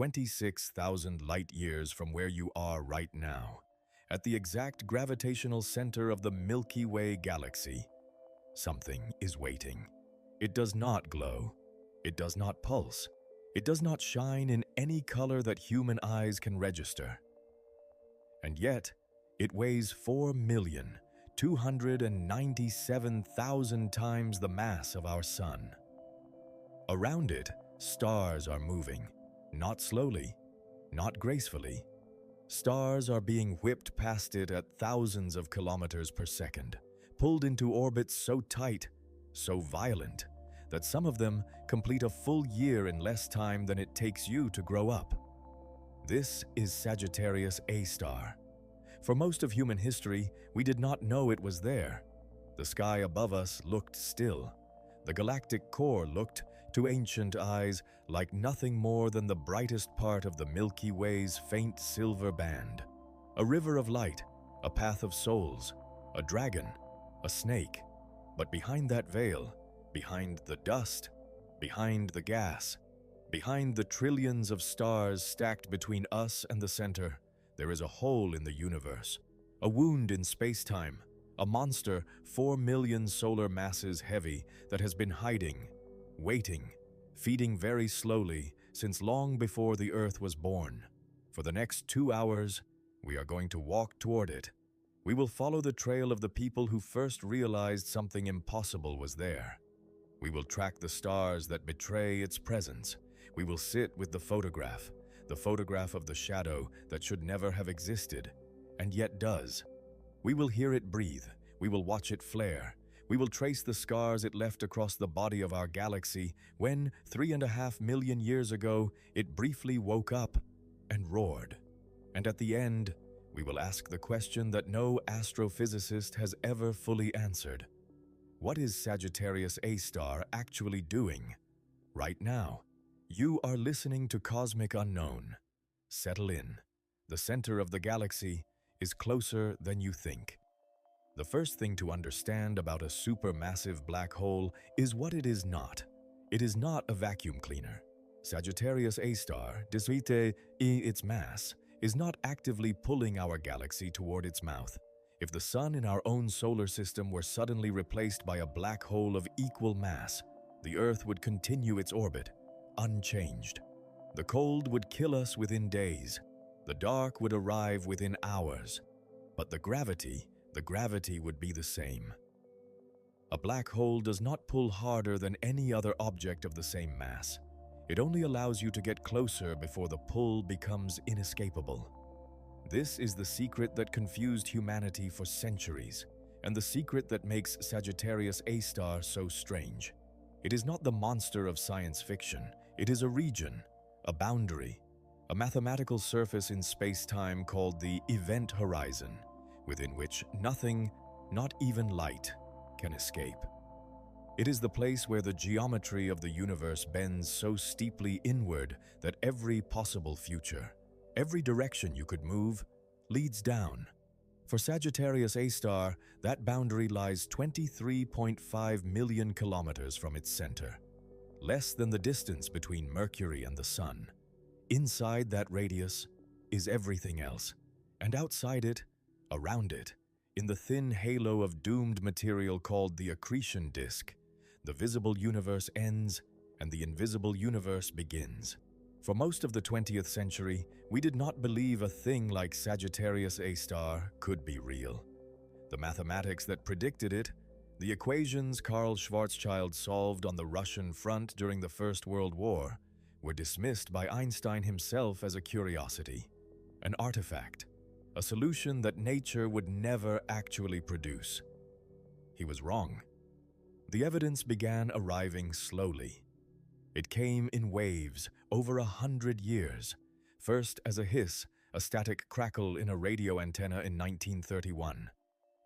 26,000 light-years from where you are right now, at the exact gravitational center of the Milky Way galaxy, something is waiting. It does not glow. It does not pulse. It does not shine in any color that human eyes can register. And yet, it weighs 4,297,000 times the mass of our sun. Around it, stars are moving, not slowly, not gracefully. Stars are being whipped past it at thousands of kilometers per second, pulled into orbits so tight, so violent, that some of them complete a full year in less time than it takes you to grow up. This is Sagittarius A-star. For most of human history, we did not know it was there. The sky above us looked still. The galactic core looked, to ancient eyes, like nothing more than the brightest part of the Milky Way's faint silver band. A river of light, a path of souls, a dragon, a snake. But behind that veil, behind the dust, behind the gas, behind the trillions of stars stacked between us and the center, there is a hole in the universe, a wound in space-time, a monster 4 million solar masses heavy that has been hiding, waiting, feeding very slowly since long before the Earth was born. For the next 2 hours, we are going to walk toward it. We will follow the trail of the people who first realized something impossible was there. We will track the stars that betray its presence. We will sit with the photograph of the shadow that should never have existed, and yet does. We will hear it breathe. We will watch it flare. We will trace the scars it left across the body of our galaxy when, 3.5 million years ago, it briefly woke up and roared. And at the end, we will ask the question that no astrophysicist has ever fully answered. What is Sagittarius A-star actually doing? Right now, you are listening to Cosmic Unknown. Settle in. The center of the galaxy is closer than you think. The first thing to understand about a supermassive black hole is what it is not. It is not a vacuum cleaner. Sagittarius A-star, despite its mass, is not actively pulling our galaxy toward its mouth. If the sun in our own solar system were suddenly replaced by a black hole of equal mass, the Earth would continue its orbit, unchanged. The cold would kill us within days. The dark would arrive within hours. But the gravity would be the same. A black hole does not pull harder than any other object of the same mass. It only allows you to get closer before the pull becomes inescapable. This is the secret that confused humanity for centuries, and the secret that makes Sagittarius A-star so strange. It is not the monster of science fiction. It is a region, a boundary, a mathematical surface in space-time called the event horizon, within which nothing, not even light, can escape. It is the place where the geometry of the universe bends so steeply inward that every possible future, every direction you could move, leads down. For Sagittarius A-star, that boundary lies 23.5 million kilometers from its center, less than the distance between Mercury and the Sun. Inside that radius is everything else, and outside it, around it, in the thin halo of doomed material called the accretion disk, the visible universe ends and the invisible universe begins. For most of the 20th century, we did not believe a thing like Sagittarius A-star could be real. The mathematics that predicted it, the equations Karl Schwarzschild solved on the Russian front during the First World War, were dismissed by Einstein himself as a curiosity, an artifact, a solution that nature would never actually produce. He was wrong. The evidence began arriving slowly. It came in waves over 100 years, first as a hiss, a static crackle in a radio antenna in 1931,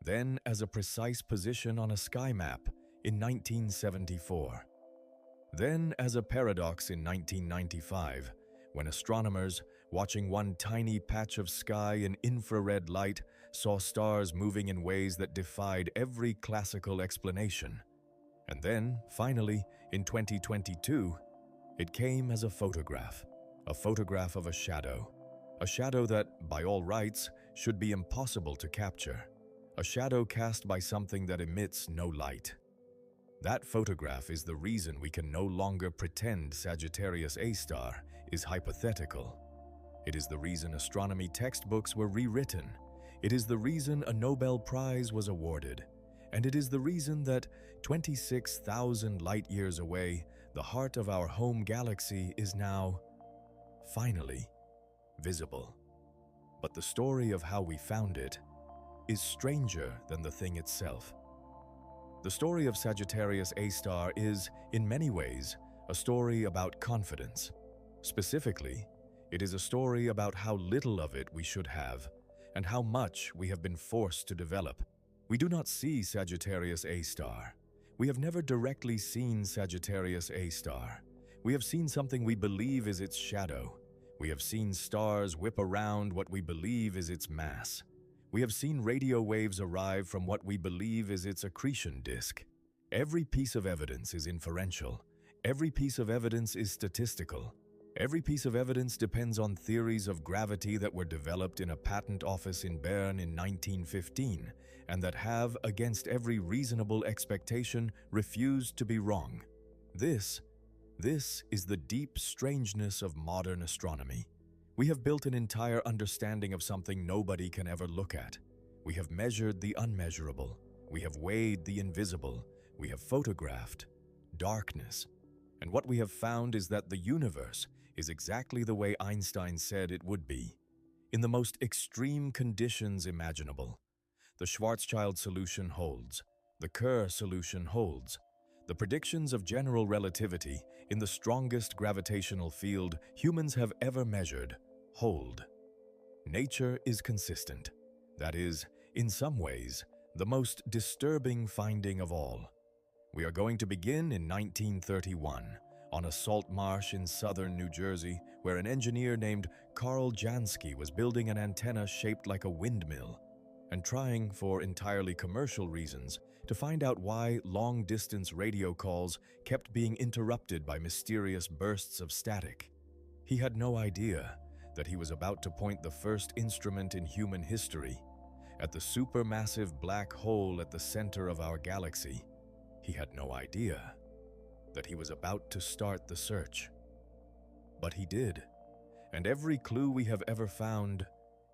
then as a precise position on a sky map in 1974, then as a paradox in 1995, when astronomers, watching one tiny patch of sky in infrared light, saw stars moving in ways that defied every classical explanation. And then, finally, in 2022, it came as a photograph a photograph of a shadow that, by all rights, should be impossible to capture, a shadow cast by something that emits no light. That photograph is the reason we can no longer pretend Sagittarius A-star is hypothetical. It is the reason astronomy textbooks were rewritten. It is the reason a Nobel Prize was awarded. And it is the reason that 26,000 light-years away, the heart of our home galaxy is now, finally, visible. But the story of how we found it is stranger than the thing itself. The story of Sagittarius A-star is, in many ways, a story about confidence. Specifically, it is a story about how little of it we should have, and how much we have been forced to develop. We do not see Sagittarius A-star. We have never directly seen Sagittarius A-star. We have seen something we believe is its shadow. We have seen stars whip around what we believe is its mass. We have seen radio waves arrive from what we believe is its accretion disk. Every piece of evidence is inferential. Every piece of evidence is statistical. Every piece of evidence depends on theories of gravity that were developed in a patent office in Bern in 1915, and that have, against every reasonable expectation, refused to be wrong. This is the deep strangeness of modern astronomy. We have built an entire understanding of something nobody can ever look at. We have measured the unmeasurable. We have weighed the invisible. We have photographed darkness. And what we have found is that the universe is exactly the way Einstein said it would be, in the most extreme conditions imaginable. The Schwarzschild solution holds. The Kerr solution holds. The predictions of general relativity in the strongest gravitational field humans have ever measured hold. Nature is consistent. That is, in some ways, the most disturbing finding of all. We are going to begin in 1931, on a salt marsh in southern New Jersey, where an engineer named Karl Jansky was building an antenna shaped like a windmill, and trying, for entirely commercial reasons, to find out why long-distance radio calls kept being interrupted by mysterious bursts of static. He had no idea that he was about to point the first instrument in human history at the supermassive black hole at the center of our galaxy. He had no idea that he was about to start the search. But he did, and every clue we have ever found,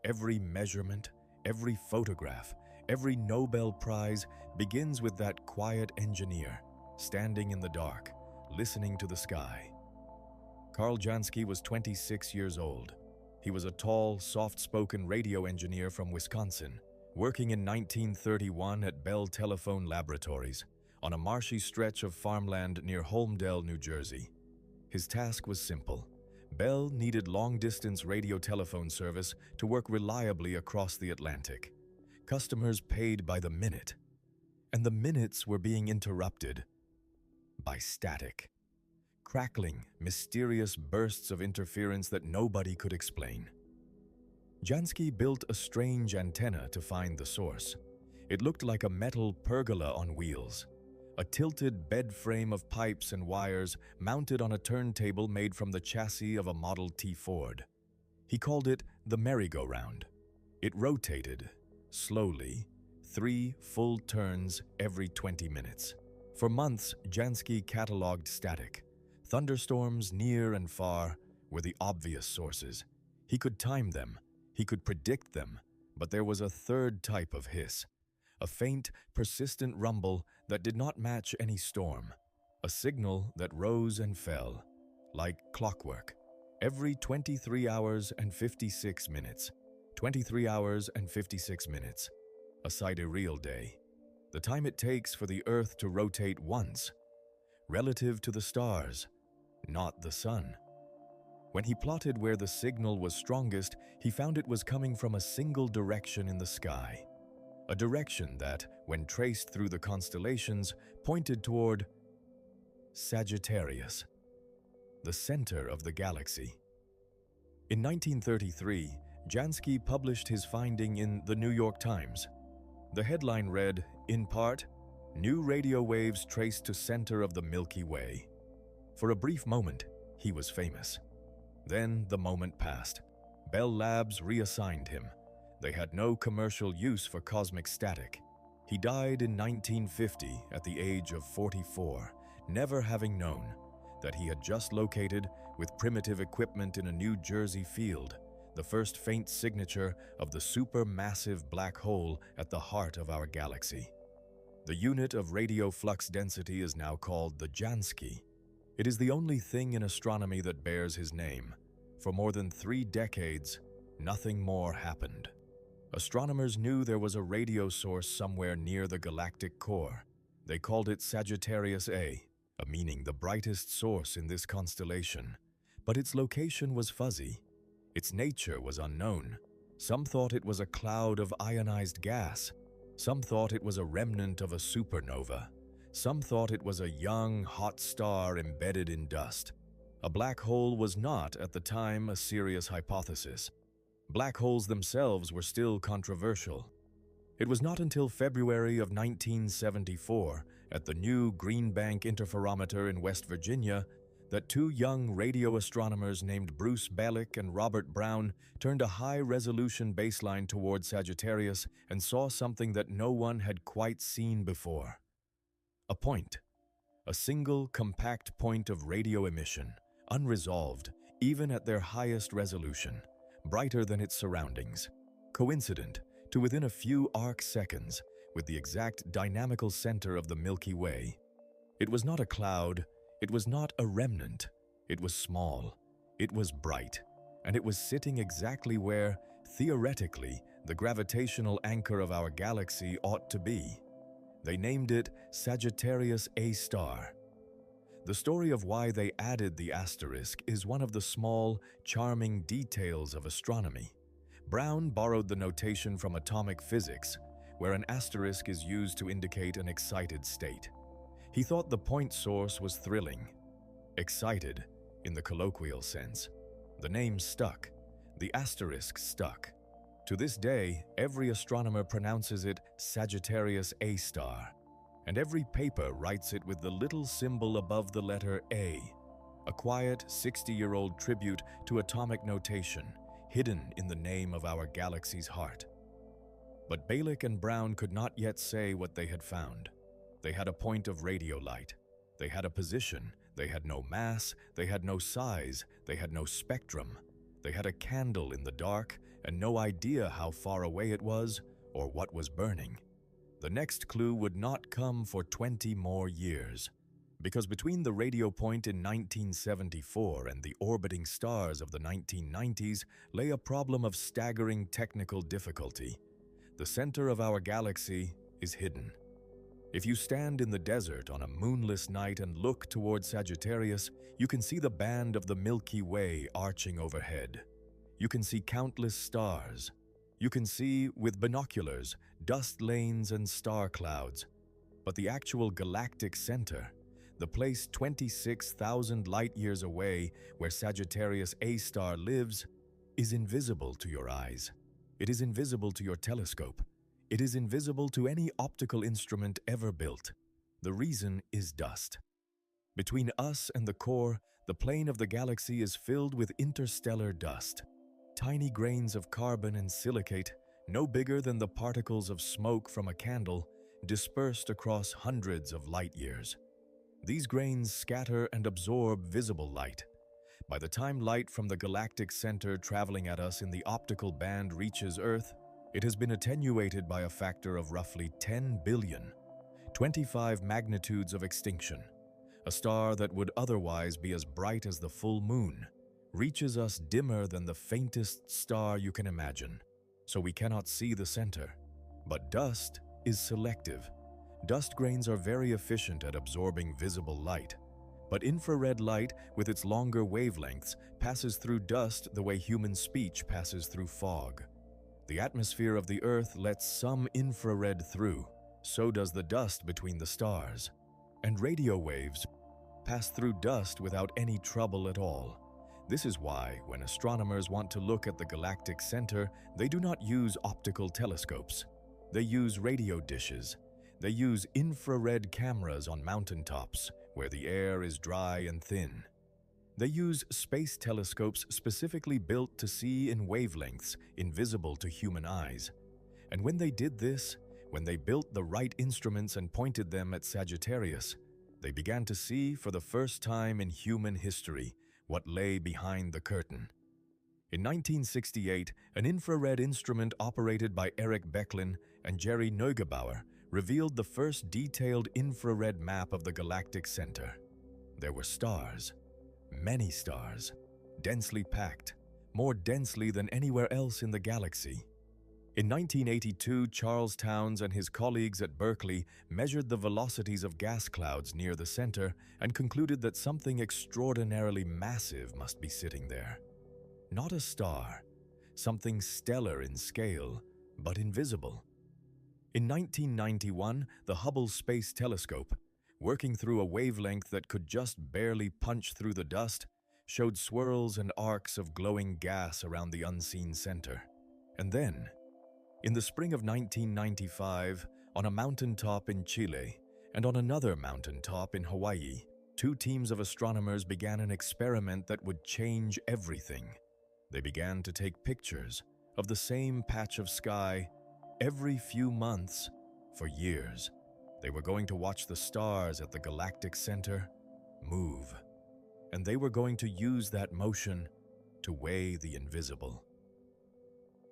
every measurement, every photograph, every Nobel Prize begins with that quiet engineer, standing in the dark, listening to the sky. Karl Jansky was 26 years old. He was a tall, soft-spoken radio engineer from Wisconsin, working in 1931 at Bell Telephone Laboratories, on a marshy stretch of farmland near Holmdel, New Jersey. His task was simple. Bell needed long-distance radio telephone service to work reliably across the Atlantic. Customers paid by the minute, and the minutes were being interrupted by static. Crackling, mysterious bursts of interference that nobody could explain. Jansky built a strange antenna to find the source. It looked like a metal pergola on wheels, a tilted bed frame of pipes and wires mounted on a turntable made from the chassis of a Model T Ford. He called it the merry-go-round. It rotated, slowly, 3 full turns every 20 minutes. For months, Jansky cataloged static. Thunderstorms near and far were the obvious sources. He could time them, he could predict them, but there was a third type of hiss, a faint, persistent rumble that did not match any storm, a signal that rose and fell, like clockwork, every 23 hours and 56 minutes. 23 hours and 56 minutes, a sidereal day, the time it takes for the Earth to rotate once, relative to the stars, not the sun. When he plotted where the signal was strongest, he found it was coming from a single direction in the sky, a direction that, when traced through the constellations, pointed toward Sagittarius, the center of the galaxy. In 1933, Jansky published his finding in the New York Times. The headline read, in part, "New radio waves traced to center of the Milky Way." For a brief moment, he was famous. Then the moment passed. Bell Labs reassigned him. They had no commercial use for cosmic static. He died in 1950 at the age of 44, never having known that he had just located, with primitive equipment in a New Jersey field, the first faint signature of the supermassive black hole at the heart of our galaxy. The unit of radio flux density is now called the Jansky. It is the only thing in astronomy that bears his name. For more than 3 decades, nothing more happened. Astronomers knew there was a radio source somewhere near the galactic core. They called it Sagittarius A, meaning the brightest source in this constellation. But its location was fuzzy. Its nature was unknown. Some thought it was a cloud of ionized gas. Some thought it was a remnant of a supernova. Some thought it was a young, hot star embedded in dust. A black hole was not, at the time, a serious hypothesis. Black holes themselves were still controversial. It was not until February of 1974, at the new Green Bank Interferometer in West Virginia, that 2 young radio astronomers named Bruce Balick and Robert Brown turned a high-resolution baseline toward Sagittarius and saw something that no one had quite seen before. A point. A single, compact point of radio emission, unresolved, even at their highest resolution, brighter than its surroundings, coincident to within a few arc seconds with the exact dynamical center of the Milky Way. It was not a cloud, it was not a remnant, it was small, it was bright, and it was sitting exactly where, theoretically, the gravitational anchor of our galaxy ought to be. They named it Sagittarius A-star. The story of why they added the asterisk is one of the small, charming details of astronomy. Brown borrowed the notation from atomic physics, where an asterisk is used to indicate an excited state. He thought the point source was thrilling. Excited, in the colloquial sense. The name stuck. The asterisk stuck. To this day, every astronomer pronounces it Sagittarius A-star, and every paper writes it with the little symbol above the letter A, a quiet 60-year-old tribute to atomic notation, hidden in the name of our galaxy's heart. But Balick and Brown could not yet say what they had found. They had a point of radio light. They had a position. They had no mass. They had no size. They had no spectrum. They had a candle in the dark and no idea how far away it was or what was burning. The next clue would not come for 20 more years, because between the radio point in 1974 and the orbiting stars of the 1990s lay a problem of staggering technical difficulty. The center of our galaxy is hidden. If you stand in the desert on a moonless night and look toward Sagittarius, you can see the band of the Milky Way arching overhead. You can see countless stars. You can see, with binoculars, dust lanes and star clouds. But the actual galactic center, the place 26,000 light-years away where Sagittarius A-star lives, is invisible to your eyes. It is invisible to your telescope. It is invisible to any optical instrument ever built. The reason is dust. Between us and the core, the plane of the galaxy is filled with interstellar dust. Tiny grains of carbon and silicate, no bigger than the particles of smoke from a candle, dispersed across hundreds of light-years. These grains scatter and absorb visible light. By the time light from the galactic center traveling at us in the optical band reaches Earth, it has been attenuated by a factor of roughly 10 billion, 25 magnitudes of extinction. A star that would otherwise be as bright as the full moon reaches us dimmer than the faintest star you can imagine, so we cannot see the center. But dust is selective. Dust grains are very efficient at absorbing visible light. But infrared light, with its longer wavelengths, passes through dust the way human speech passes through fog. The atmosphere of the Earth lets some infrared through. So does the dust between the stars. And radio waves pass through dust without any trouble at all. This is why, when astronomers want to look at the galactic center, they do not use optical telescopes. They use radio dishes. They use infrared cameras on mountaintops, where the air is dry and thin. They use space telescopes specifically built to see in wavelengths invisible to human eyes. And when they did this, when they built the right instruments and pointed them at Sagittarius, they began to see for the first time in human history what lay behind the curtain. In 1968, an infrared instrument operated by Eric Becklin and Jerry Neugebauer revealed the first detailed infrared map of the galactic center. There were stars, many stars, densely packed, more densely than anywhere else in the galaxy. In 1982, Charles Townes and his colleagues at Berkeley measured the velocities of gas clouds near the center and concluded that something extraordinarily massive must be sitting there. Not a star, something stellar in scale, but invisible. In 1991, the Hubble Space Telescope, working through a wavelength that could just barely punch through the dust, showed swirls and arcs of glowing gas around the unseen center. And then, in the spring of 1995, on a mountaintop in Chile and on another mountaintop in Hawaii, two teams of astronomers began an experiment that would change everything. They began to take pictures of the same patch of sky every few months for years. They were going to watch the stars at the galactic center move, and they were going to use that motion to weigh the invisible.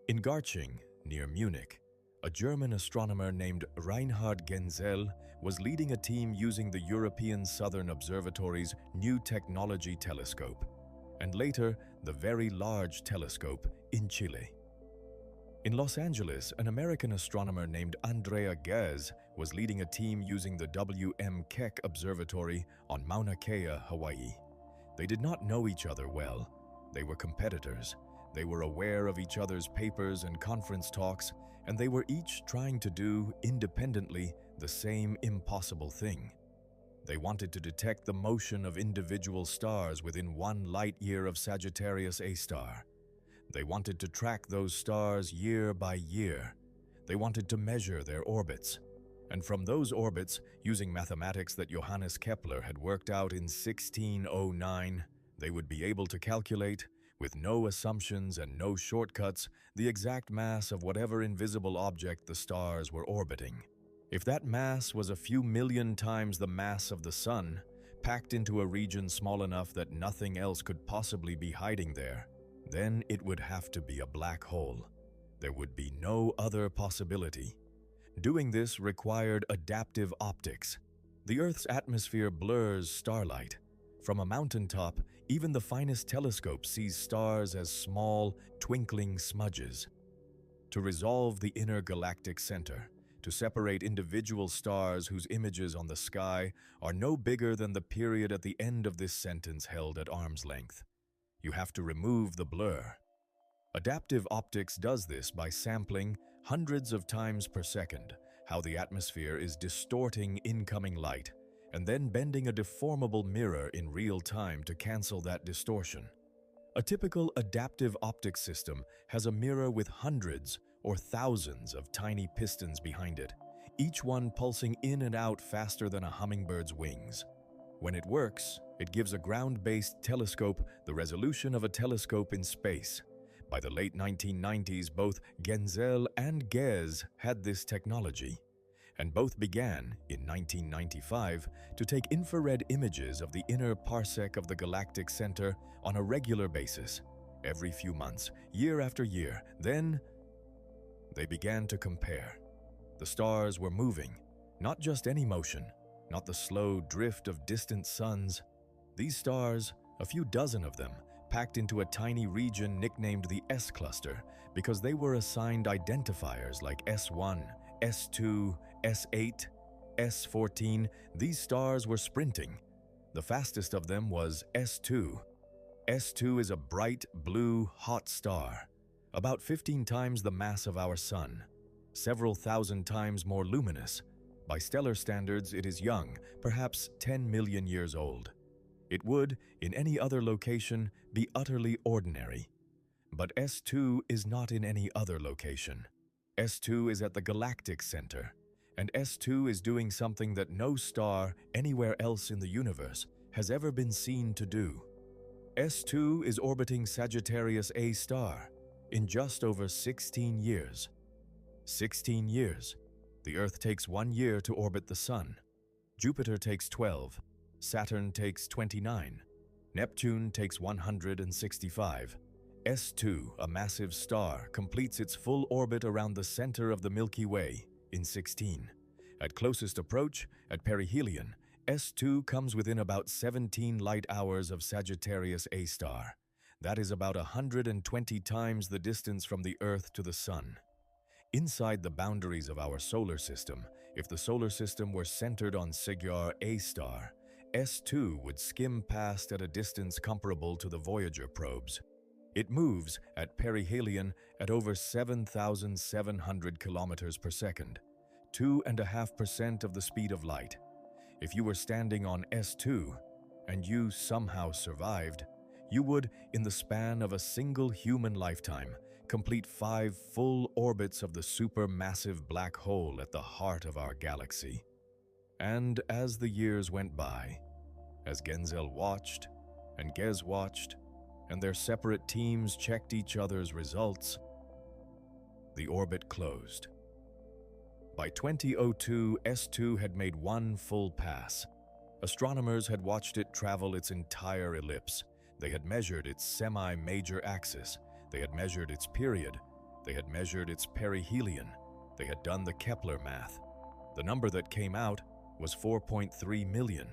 In Garching, near Munich, a German astronomer named Reinhard Genzel was leading a team using the European Southern Observatory's New Technology Telescope, and later the Very Large Telescope in Chile. In Los Angeles, an American astronomer named Andrea Ghez was leading a team using the W.M. Keck Observatory on Mauna Kea, Hawaii. They did not know each other well. They were competitors. They were aware of each other's papers and conference talks, and they were each trying to do, independently, the same impossible thing. They wanted to detect the motion of individual stars within 1 light-year of Sagittarius A-star. They wanted to track those stars year by year. They wanted to measure their orbits. And from those orbits, using mathematics that Johannes Kepler had worked out in 1609, they would be able to calculate, with no assumptions and no shortcuts, the exact mass of whatever invisible object the stars were orbiting. If that mass was a few million times the mass of the Sun, packed into a region small enough that nothing else could possibly be hiding there, then it would have to be a black hole. There would be no other possibility. Doing this required adaptive optics. The Earth's atmosphere blurs starlight. From a mountaintop, even the finest telescope sees stars as small, twinkling smudges. To resolve the inner galactic center, to separate individual stars whose images on the sky are no bigger than the period at the end of this sentence held at arm's length, you have to remove the blur. Adaptive optics does this by sampling hundreds of times per second how the atmosphere is distorting incoming light and then bending a deformable mirror in real time to cancel that distortion. A typical adaptive optics system has a mirror with hundreds or thousands of tiny pistons behind it, each one pulsing in and out faster than a hummingbird's wings. When it works, it gives a ground-based telescope the resolution of a telescope in space. By the late 1990s, both Genzel and Ghez had this technology, and both began, in 1995, to take infrared images of the inner parsec of the galactic center on a regular basis, every few months, year after year. Then, they began to compare. The stars were moving, not just any motion, not the slow drift of distant suns. These stars, a few dozen of them, packed into a tiny region nicknamed the S-cluster because they were assigned identifiers like S1, S2, S8, S14. These stars were sprinting. The fastest of them was S2. S2 is a bright, blue, hot star, about 15 times the mass of our Sun, several thousand times more luminous. By stellar standards, it is young, perhaps 10 million years old. It would, in any other location, be utterly ordinary. But S2 is not in any other location. S2 is at the galactic center, and S2 is doing something that no star anywhere else in the universe has ever been seen to do. S2 is orbiting Sagittarius A-star in just over 16 years. 16 years. The Earth takes 1 year to orbit the Sun. Jupiter takes 12. Saturn takes 29. Neptune takes 165. S2, a massive star, completes its full orbit around the center of the Milky Way in 16. At closest approach, at perihelion, S2 comes within about 17 light hours of Sagittarius A-star. That is about 120 times the distance from the Earth to the Sun. Inside the boundaries of our solar system, if the solar system were centered on Sagittarius A-star, S2 would skim past at a distance comparable to the Voyager probes. It moves at perihelion at over 7,700 kilometers per second, 2.5% of the speed of light. If you were standing on S2 and you somehow survived, you would, in the span of a single human lifetime, complete 5 full orbits of the supermassive black hole at the heart of our galaxy. And as the years went by, as Genzel watched and Ghez watched, and their separate teams checked each other's results, the orbit closed. By 2002, S2 had made 1 full pass. Astronomers had watched it travel its entire ellipse. They had measured its semi-major axis. They had measured its period. They had measured its perihelion. They had done the Kepler math. The number that came out was 4.3 million.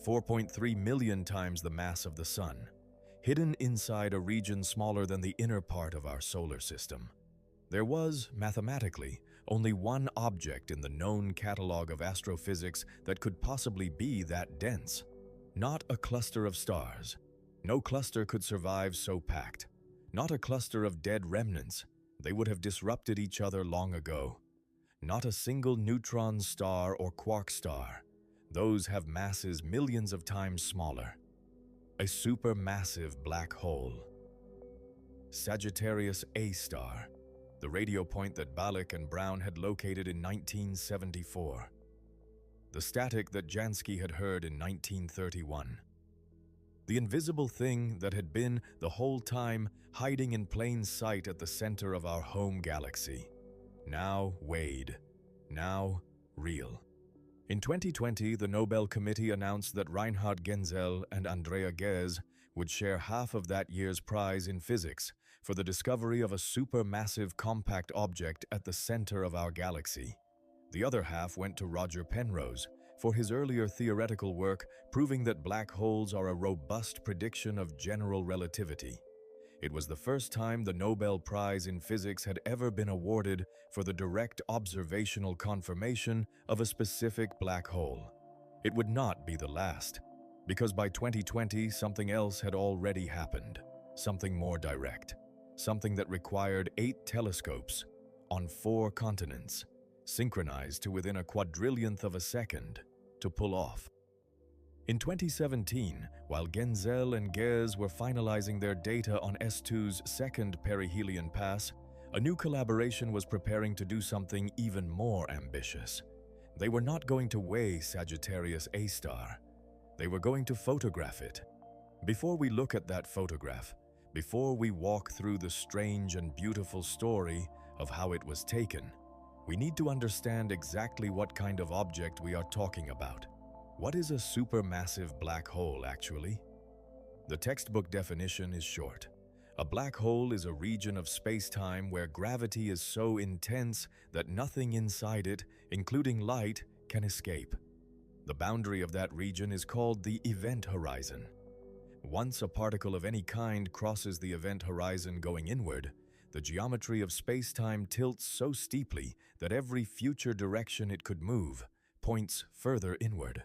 4.3 million times the mass of the Sun, hidden inside a region smaller than the inner part of our solar system. There was, mathematically, only one object in the known catalog of astrophysics that could possibly be that dense. Not a cluster of stars. No cluster could survive so packed. Not a cluster of dead remnants. They would have disrupted each other long ago. Not a single neutron star or quark star. Those have masses millions of times smaller. A supermassive black hole. Sagittarius A-star, the radio point that Balick and Brown had located in 1974. The static that Jansky had heard in 1931. The invisible thing that had been, the whole time, hiding in plain sight at the center of our home galaxy. Now weighed. Now real. In 2020, the Nobel Committee announced that Reinhard Genzel and Andrea Ghez would share half of that year's prize in physics for the discovery of a supermassive compact object at the center of our galaxy. The other half went to Roger Penrose for his earlier theoretical work proving that black holes are a robust prediction of general relativity. It was the first time the Nobel Prize in Physics had ever been awarded for the direct observational confirmation of a specific black hole. It would not be the last, because by 2020 something else had already happened, something more direct, something that required 8 telescopes on 4 continents, synchronized to within a quadrillionth of a second, to pull off. In 2017, while Genzel and Ghez were finalizing their data on S2's second perihelion pass, a new collaboration was preparing to do something even more ambitious. They were not going to weigh Sagittarius A-star. They were going to photograph it. Before we look at that photograph, before we walk through the strange and beautiful story of how it was taken, we need to understand exactly what kind of object we are talking about. What is a supermassive black hole, actually? The textbook definition is short. A black hole is a region of space-time where gravity is so intense that nothing inside it, including light, can escape. The boundary of that region is called the event horizon. Once a particle of any kind crosses the event horizon going inward, the geometry of space-time tilts so steeply that every future direction it could move points further inward.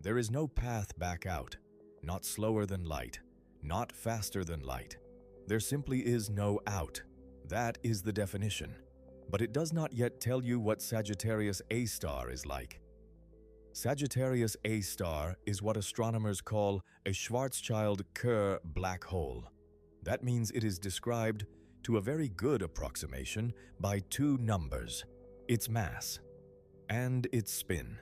There is no path back out, not slower than light, not faster than light. There simply is no out. That is the definition. But it does not yet tell you what Sagittarius A-star is like. Sagittarius A-star is what astronomers call a Schwarzschild-Kerr black hole. That means it is described, to a very good approximation, by 2 numbers: its mass and its spin.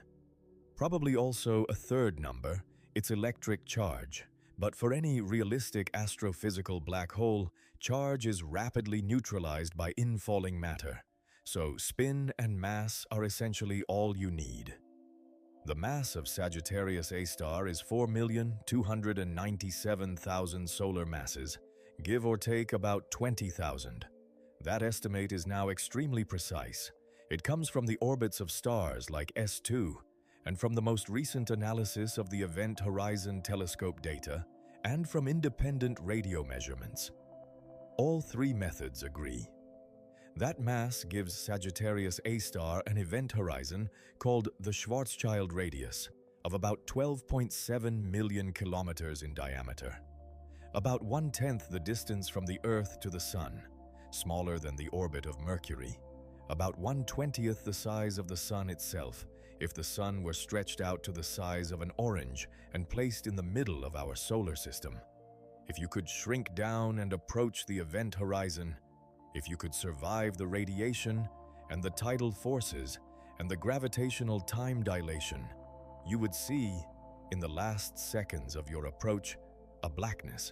Probably also a third number, its electric charge, But for any realistic astrophysical black hole, charge is rapidly neutralized by infalling matter, so spin and mass are essentially all you need. The mass of Sagittarius A-star is 4,297,000 solar masses, give or take about 20,000. That estimate is now extremely precise. It comes from the orbits of stars like S2, and from the most recent analysis of the Event Horizon Telescope data, and from independent radio measurements. All three methods agree. That mass gives Sagittarius A-star an event horizon called the Schwarzschild radius of about 12.7 million kilometers in diameter. About 1/10 the distance from the Earth to the Sun, smaller than the orbit of Mercury. About 1/20th the size of the Sun itself, if the Sun were stretched out to the size of an orange and placed in the middle of our solar system. If you could shrink down and approach the event horizon, if you could survive the radiation and the tidal forces and the gravitational time dilation, you would see, in the last seconds of your approach, a blackness,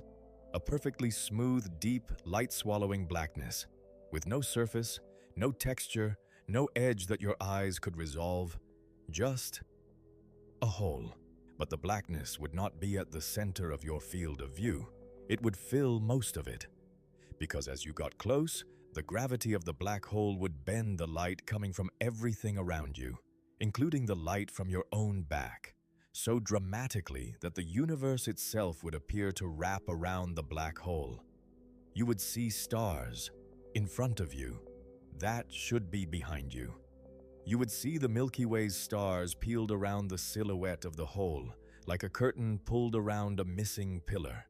a perfectly smooth, deep, light-swallowing blackness, with no surface, no texture, no edge that your eyes could resolve, just a hole. But the blackness would not be at the center of your field of view. It would fill most of it. Because as you got close, the gravity of the black hole would bend the light coming from everything around you, including the light from your own back, so dramatically that the universe itself would appear to wrap around the black hole. You would see stars in front of you. That should be behind you. You would see the Milky Way's stars peeled around the silhouette of the hole, like a curtain pulled around a missing pillar.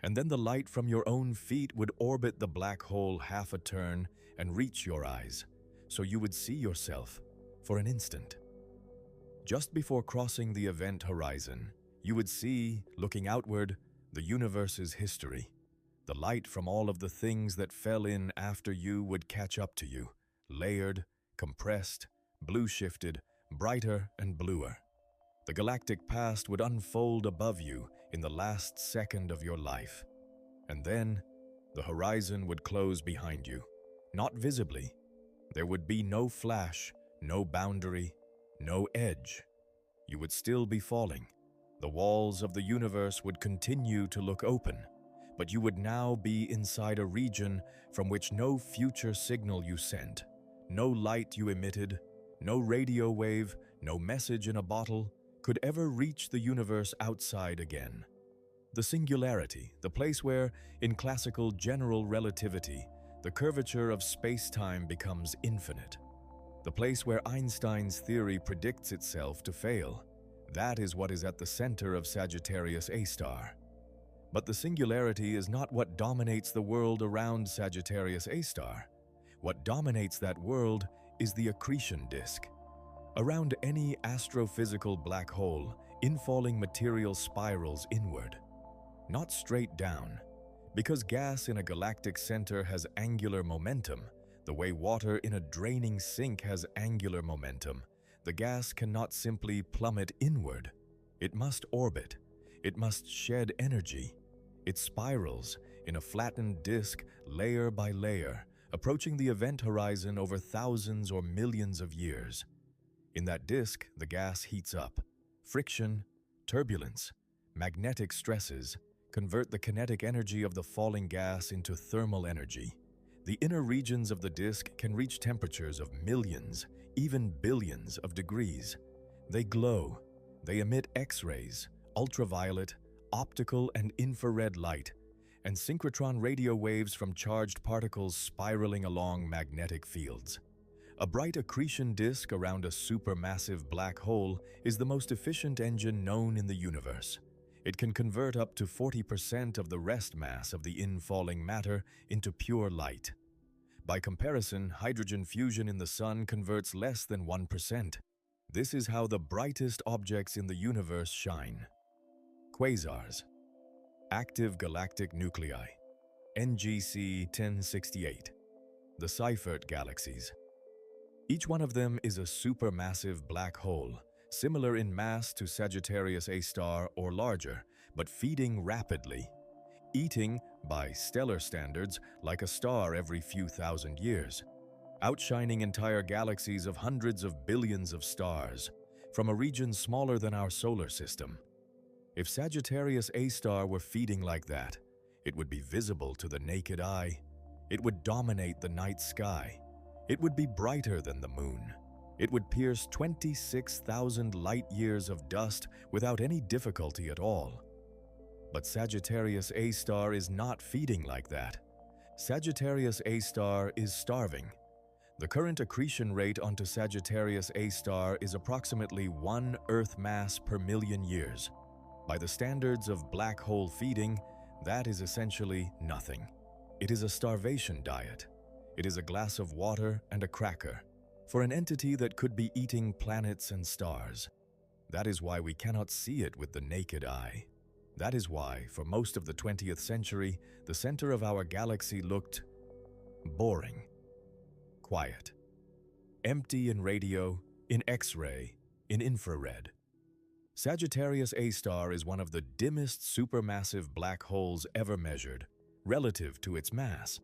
And then the light from your own feet would orbit the black hole half a turn and reach your eyes, so you would see yourself for an instant. Just before crossing the event horizon, you would see, looking outward, the universe's history. The light from all of the things that fell in after you would catch up to you, layered, compressed, blue-shifted, brighter and bluer. The galactic past would unfold above you in the last second of your life. And then, the horizon would close behind you, not visibly. There would be no flash, no boundary, no edge. You would still be falling. The walls of the universe would continue to look open, but you would now be inside a region from which no future signal you sent, no light you emitted, no radio wave, no message in a bottle, could ever reach the universe outside again. The singularity, the place where, in classical general relativity, the curvature of space-time becomes infinite. The place where Einstein's theory predicts itself to fail. That is what is at the center of Sagittarius A-star. But the singularity is not what dominates the world around Sagittarius A-star. What dominates that world is the accretion disk. Around any astrophysical black hole, infalling material spirals inward, not straight down. Because gas in a galactic center has angular momentum, the way water in a draining sink has angular momentum, the gas cannot simply plummet inward. It must orbit. It must shed energy. It spirals in a flattened disk, layer by layer, approaching the event horizon over thousands or millions of years. In that disk, the gas heats up. Friction, turbulence, magnetic stresses convert the kinetic energy of the falling gas into thermal energy. The inner regions of the disk can reach temperatures of millions, even billions of degrees. They glow. They emit X-rays, ultraviolet, optical and infrared light, and synchrotron radio waves from charged particles spiraling along magnetic fields. A bright accretion disk around a supermassive black hole is the most efficient engine known in the universe. It can convert up to 40% of the rest mass of the infalling matter into pure light. By comparison, hydrogen fusion in the Sun converts less than 1%. This is how the brightest objects in the universe shine. Quasars. Active galactic nuclei. NGC 1068. The Seifert galaxies. Each one of them is a supermassive black hole, similar in mass to Sagittarius A-star or larger, but feeding rapidly, eating, by stellar standards, like a star every few thousand years, outshining entire galaxies of hundreds of billions of stars from a region smaller than our solar system. If Sagittarius A-star were feeding like that, it would be visible to the naked eye. It would dominate the night sky. It would be brighter than the moon. It would pierce 26,000 light-years of dust without any difficulty at all. But Sagittarius A-star is not feeding like that. Sagittarius A-star is starving. The current accretion rate onto Sagittarius A-star is approximately 1 Earth mass per million years. By the standards of black hole feeding, that is essentially nothing. It is a starvation diet. It is a glass of water and a cracker for an entity that could be eating planets and stars. That is why we cannot see it with the naked eye. That is why, for most of the 20th century, the center of our galaxy looked boring, quiet, empty in radio, in X-ray, in infrared. Sagittarius A-star is one of the dimmest supermassive black holes ever measured, relative to its mass.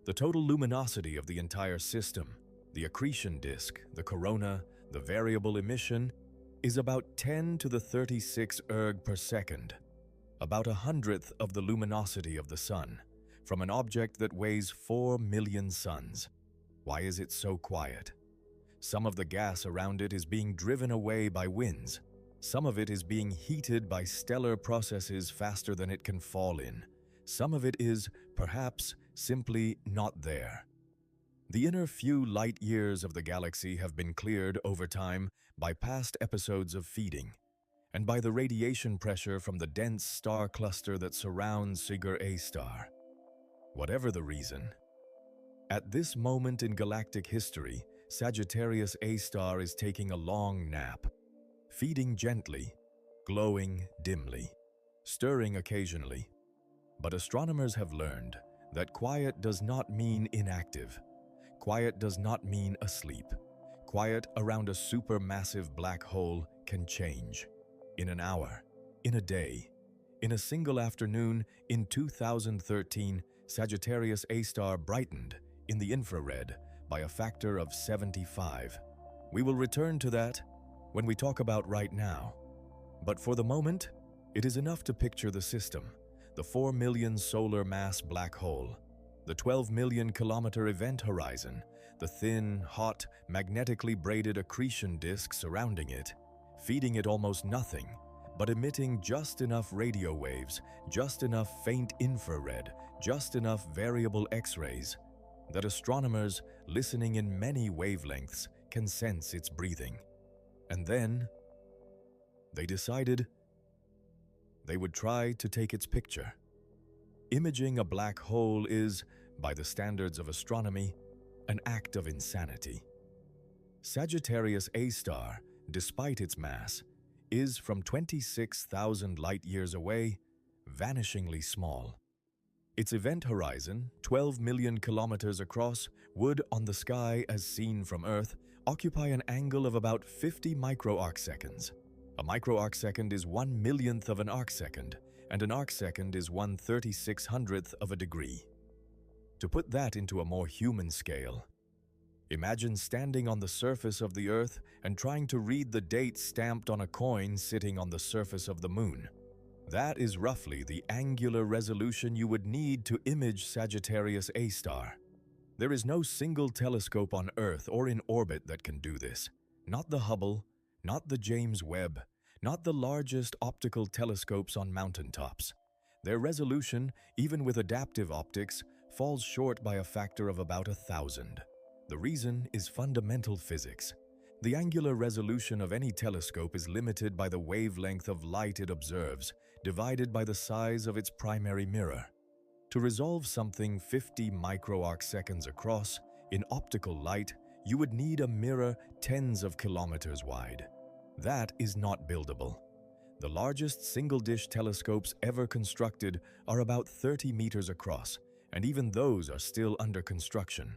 The total luminosity of the entire system, the accretion disk, the corona, the variable emission, is about 10 to the 36 erg per second, about 1/100th of the luminosity of the Sun, from an object that weighs 4 million suns. Why is it so quiet? Some of the gas around it is being driven away by winds. Some of it is being heated by stellar processes faster than it can fall in. Some of it is, perhaps, simply not there. The inner few light years of the galaxy have been cleared over time by past episodes of feeding, and by the radiation pressure from the dense star cluster that surrounds Sagittarius A-star. Whatever the reason, at this moment in galactic history, Sagittarius A-star is taking a long nap, feeding gently, glowing dimly, stirring occasionally. But astronomers have learned that quiet does not mean inactive. Quiet does not mean asleep. Quiet around a supermassive black hole can change. In an hour, in a day, in a single afternoon. In 2013, Sagittarius A-star brightened in the infrared by a factor of 75. We will return to that when we talk about right now. But for the moment, it is enough to picture the system, the 4 million solar mass black hole, the 12 million kilometer event horizon, the thin, hot, magnetically braided accretion disk surrounding it, feeding it almost nothing, but emitting just enough radio waves, just enough faint infrared, just enough variable X-rays, that astronomers listening in many wavelengths can sense its breathing. And then, they decided they would try to take its picture. Imaging a black hole is, by the standards of astronomy, an act of insanity. Sagittarius A-star, despite its mass, is from 26,000 light-years away, vanishingly small. Its event horizon, 12 million kilometers across, would, on the sky as seen from Earth, occupy an angle of about 50 microarcseconds. A microarcsecond is 1/1,000,000th of an arcsecond, and an arcsecond is 1/3600th of a degree. To put that into a more human scale, imagine standing on the surface of the Earth and trying to read the date stamped on a coin sitting on the surface of the Moon. That is roughly the angular resolution you would need to image Sagittarius A-star. There is no single telescope on Earth or in orbit that can do this. Not the Hubble, not the James Webb, not the largest optical telescopes on mountaintops. Their resolution, even with adaptive optics, falls short by a factor of about 1,000. The reason is fundamental physics. The angular resolution of any telescope is limited by the wavelength of light it observes, divided by the size of its primary mirror. To resolve something 50 microarcseconds across, in optical light, you would need a mirror tens of kilometers wide. That is not buildable. The largest single-dish telescopes ever constructed are about 30 meters across, and even those are still under construction.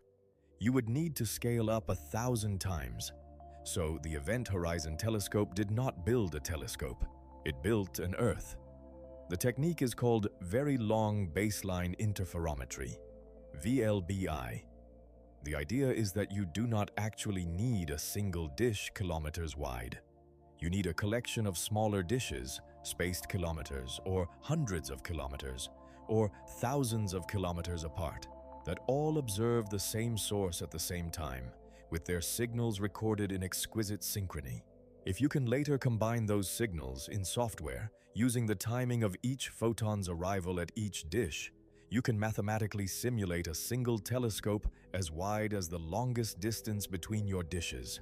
You would need to scale up 1,000 times. So the Event Horizon Telescope did not build a telescope. It built an Earth. The technique is called Very Long Baseline Interferometry, VLBI. The idea is that you do not actually need a single dish kilometers wide. You need a collection of smaller dishes, spaced kilometers, or hundreds of kilometers, or thousands of kilometers apart, that all observe the same source at the same time, with their signals recorded in exquisite synchrony. If you can later combine those signals in software, using the timing of each photon's arrival at each dish, you can mathematically simulate a single telescope as wide as the longest distance between your dishes.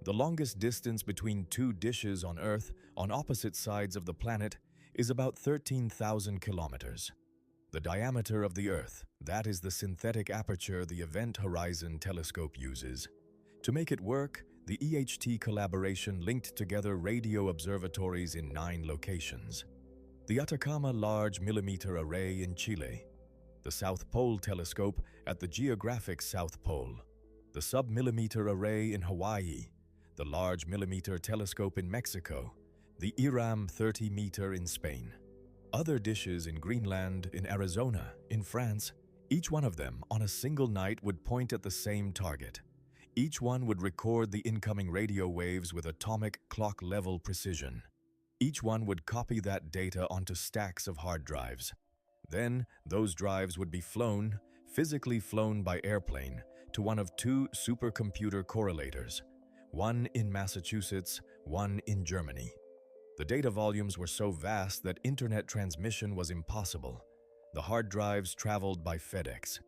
The longest distance between two dishes on Earth on opposite sides of the planet is about 13,000 kilometers. The diameter of the Earth, that is the synthetic aperture the Event Horizon Telescope uses. To make it work, the EHT collaboration linked together radio observatories in 9 locations. The Atacama Large Millimeter Array in Chile, the South Pole Telescope at the geographic South Pole, the Sub-Millimeter Array in Hawaii, the Large Millimeter Telescope in Mexico, the IRAM 30-meter in Spain. Other dishes in Greenland, in Arizona, in France, each one of them on a single night would point at the same target. Each one would record the incoming radio waves with atomic clock-level precision. Each one would copy that data onto stacks of hard drives. Then, those drives would be flown, physically flown by airplane, to one of 2 supercomputer correlators, one in Massachusetts, one in Germany. The data volumes were so vast that internet transmission was impossible. The hard drives traveled by FedEx.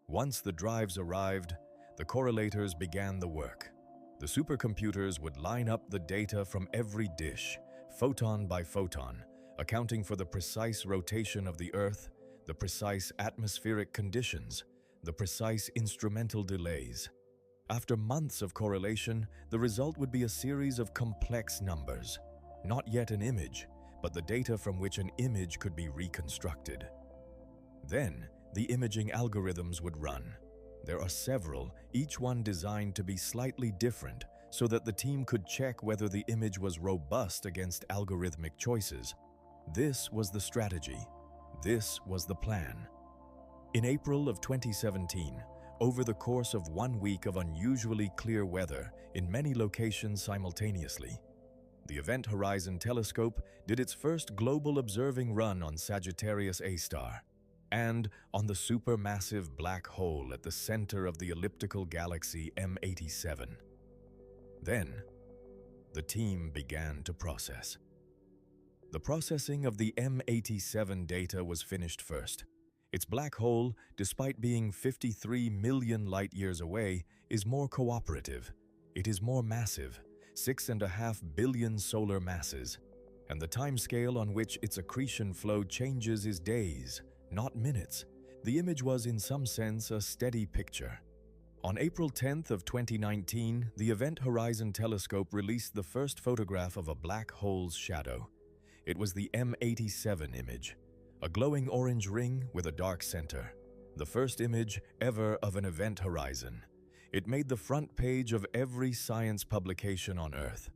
Once the drives arrived, the correlators began the work. The supercomputers would line up the data from every dish, photon by photon, accounting for the precise rotation of the Earth, the precise atmospheric conditions, the precise instrumental delays. After months of correlation, the result would be a series of complex numbers. Not yet an image, but the data from which an image could be reconstructed. Then, the imaging algorithms would run. There are several, each one designed to be slightly different, so that the team could check whether the image was robust against algorithmic choices. This was the strategy. This was the plan. In April of 2017, over the course of 1 week of unusually clear weather in many locations simultaneously, the Event Horizon Telescope did its first global observing run on Sagittarius A-star and on the supermassive black hole at the center of the elliptical galaxy M87. Then, the team began to process. The processing of the M87 data was finished first. Its black hole, despite being 53 million light-years away, is more cooperative. It is more massive, 6.5 billion solar masses, and the timescale on which its accretion flow changes is days, not minutes. The image was in some sense a steady picture. On April 10th of 2019, the Event Horizon Telescope released the first photograph of a black hole's shadow. It was the M87 image, a glowing orange ring with a dark center, the first image ever of an event horizon. It made the front page of every science publication on Earth.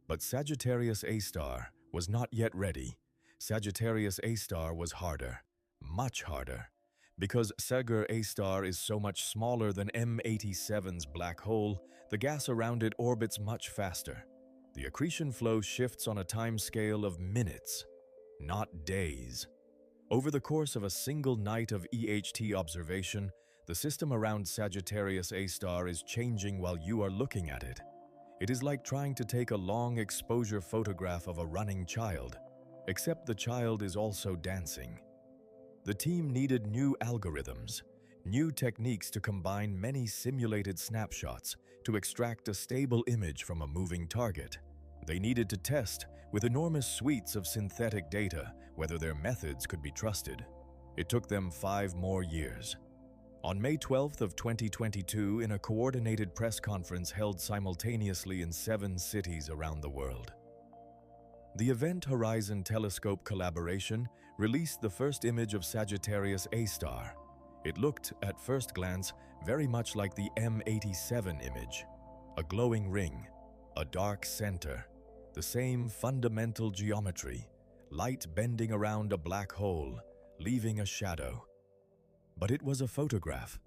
But Sagittarius A-star was not yet ready. Sagittarius A-star was harder, much harder, because Sagittarius A-star is so much smaller than M87's black hole. The gas around it orbits much faster. The accretion flow shifts on a time scale of minutes, not days. Over the course of a single night of EHT observation, the system around Sagittarius A-star is changing while you are looking at it. It is like trying to take a long exposure photograph of a running child, except the child is also dancing. The team needed new algorithms, new techniques to combine many simulated snapshots to extract a stable image from a moving target. They needed to test, with enormous suites of synthetic data, whether their methods could be trusted. It took them 5 more years. On May 12th of 2022, in a coordinated press conference held simultaneously in 7 cities around the world, the Event Horizon Telescope collaboration released the first image of Sagittarius A-star. It looked, at first glance, very much like the M87 image. A glowing ring, a dark center, the same fundamental geometry, light bending around a black hole, leaving a shadow. But it was a photograph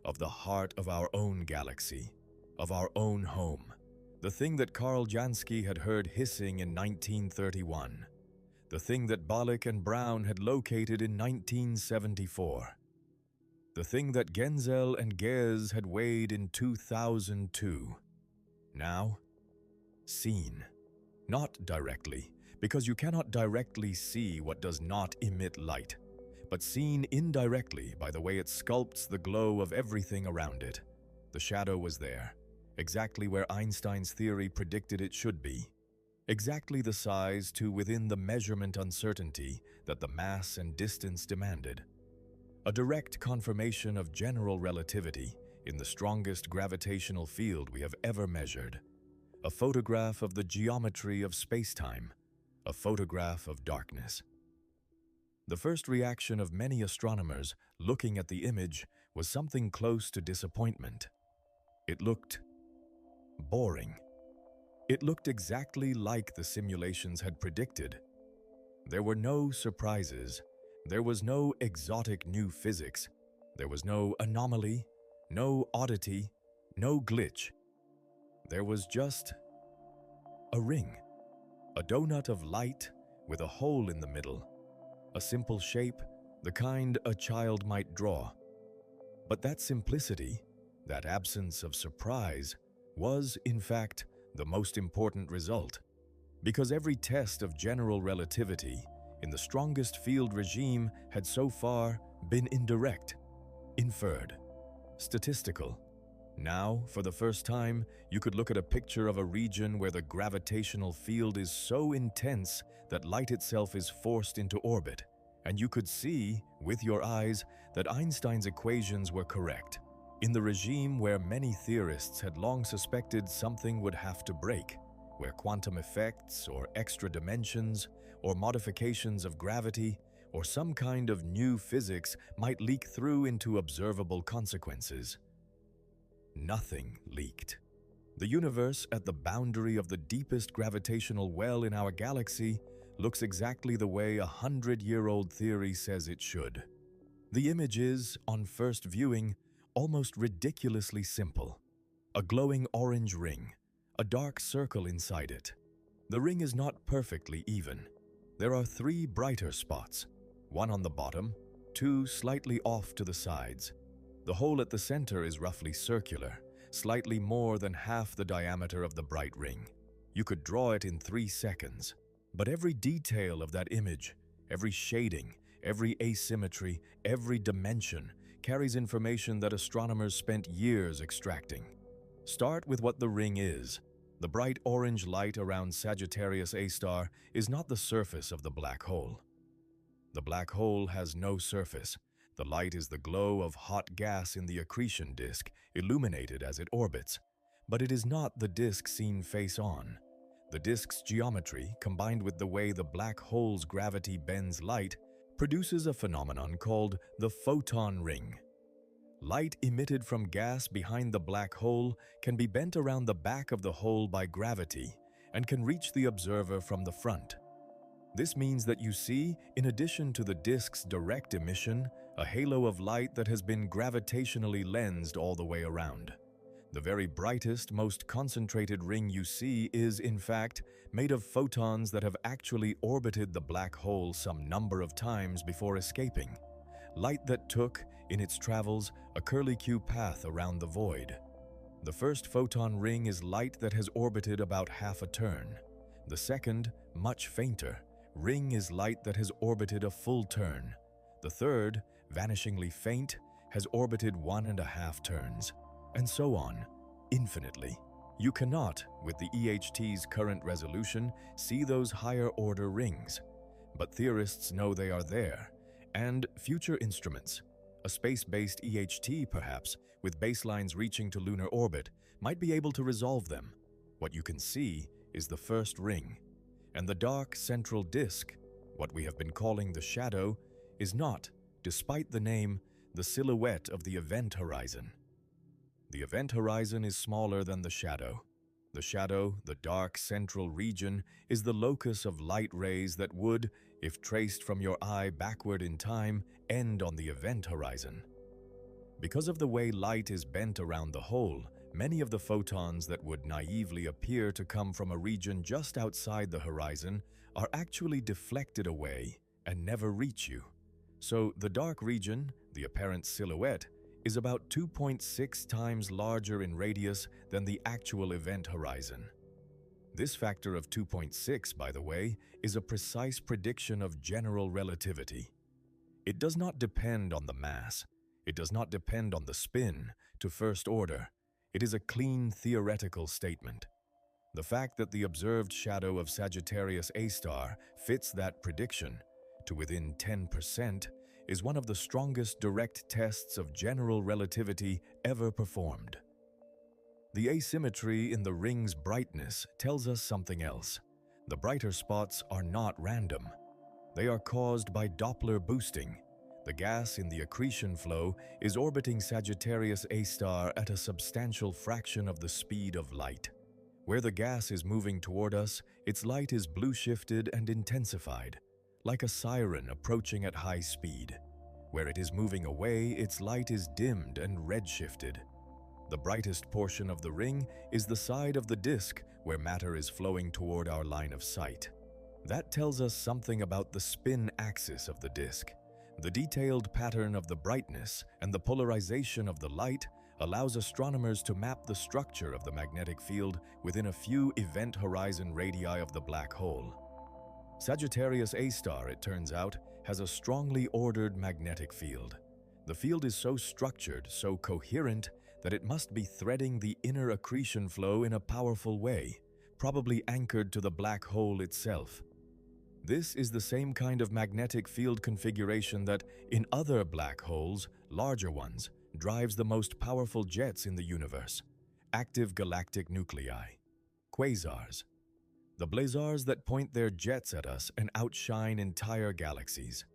of the heart of our own galaxy, of our own home, the thing that Karl Jansky had heard hissing in 1931, the thing that Balick and Brown had located in 1974, the thing that Genzel and Ghez had weighed in 2002. Now, seen. Not directly, because you cannot directly see what does not emit light, but seen indirectly by the way it sculpts the glow of everything around it. The shadow was there, exactly where Einstein's theory predicted it should be, exactly the size to within the measurement uncertainty that the mass and distance demanded. A direct confirmation of general relativity in the strongest gravitational field we have ever measured. A photograph of the geometry of space-time, a photograph of darkness. The first reaction of many astronomers looking at the image was something close to disappointment. It looked boring. It looked exactly like the simulations had predicted. There were no surprises. There was no exotic new physics. There was no anomaly, no oddity, no glitch. There was just a ring, a donut of light with a hole in the middle, a simple shape, the kind a child might draw. But that simplicity, that absence of surprise, was, in fact, the most important result, because every test of general relativity in the strongest field regime had so far been indirect, inferred, statistical. Now, for the first time, you could look at a picture of a region where the gravitational field is so intense that light itself is forced into orbit, and you could see, with your eyes, that Einstein's equations were correct. In the regime where many theorists had long suspected something would have to break, where quantum effects or extra dimensions or modifications of gravity or some kind of new physics might leak through into observable consequences. Nothing leaked. The universe at the boundary of the deepest gravitational well in our galaxy looks exactly the way a 100-year-old theory says it should. The image is, on first viewing, almost ridiculously simple. A glowing orange ring, a dark circle inside it. The ring is not perfectly even. There are 3 brighter spots, one on the bottom, 2 slightly off to the sides. The hole at the center is roughly circular, slightly more than half the diameter of the bright ring. You could draw it in 3 seconds. But every detail of that image, every shading, every asymmetry, every dimension, carries information that astronomers spent years extracting. Start with what the ring is. The bright orange light around Sagittarius A-star is not the surface of the black hole. The black hole has no surface. The light is the glow of hot gas in the accretion disk, illuminated as it orbits. But it is not the disk seen face on. The disk's geometry, combined with the way the black hole's gravity bends light, produces a phenomenon called the photon ring. Light emitted from gas behind the black hole can be bent around the back of the hole by gravity and can reach the observer from the front. This means that you see, in addition to the disk's direct emission, a halo of light that has been gravitationally lensed all the way around. The very brightest, most concentrated ring you see is, in fact, made of photons that have actually orbited the black hole some number of times before escaping. Light that took, in its travels, a curlicue path around the void. The first photon ring is light that has orbited about half a turn. The second, much fainter, ring is light that has orbited a full turn. The third, vanishingly faint, has orbited 1.5 turns. And so on, infinitely. You cannot, with the EHT's current resolution, see those higher-order rings. But theorists know they are there, and future instruments, a space-based EHT perhaps, with baselines reaching to lunar orbit, might be able to resolve them. What you can see is the first ring, and the dark central disk, what we have been calling the shadow, is not, despite the name, the silhouette of the event horizon. The event horizon is smaller than the shadow. The shadow, the dark central region, is the locus of light rays that would, if traced from your eye backward in time, end on the event horizon. Because of the way light is bent around the hole, many of the photons that would naively appear to come from a region just outside the horizon are actually deflected away and never reach you. So the dark region, the apparent silhouette, is about 2.6 times larger in radius than the actual event horizon. This factor of 2.6, by the way, is a precise prediction of general relativity. It does not depend on the mass. It does not depend on the spin to first order. It is a clean theoretical statement. The fact that the observed shadow of Sagittarius A-star fits that prediction to within 10% is one of the strongest direct tests of general relativity ever performed. The asymmetry in the ring's brightness tells us something else. The brighter spots are not random. They are caused by Doppler boosting. The gas in the accretion flow is orbiting Sagittarius A-star at a substantial fraction of the speed of light. Where the gas is moving toward us, its light is blue-shifted and intensified, like a siren approaching at high speed. Where it is moving away, its light is dimmed and red-shifted. The brightest portion of the ring is the side of the disk where matter is flowing toward our line of sight. That tells us something about the spin axis of the disk. The detailed pattern of the brightness and the polarization of the light allows astronomers to map the structure of the magnetic field within a few event horizon radii of the black hole. Sagittarius A-star, it turns out, has a strongly ordered magnetic field. The field is so structured, so coherent, that it must be threading the inner accretion flow in a powerful way, probably anchored to the black hole itself. This is the same kind of magnetic field configuration that, in other black holes, larger ones, drives the most powerful jets in the universe: active galactic nuclei, quasars. The blazars that point their jets at us and outshine entire galaxies.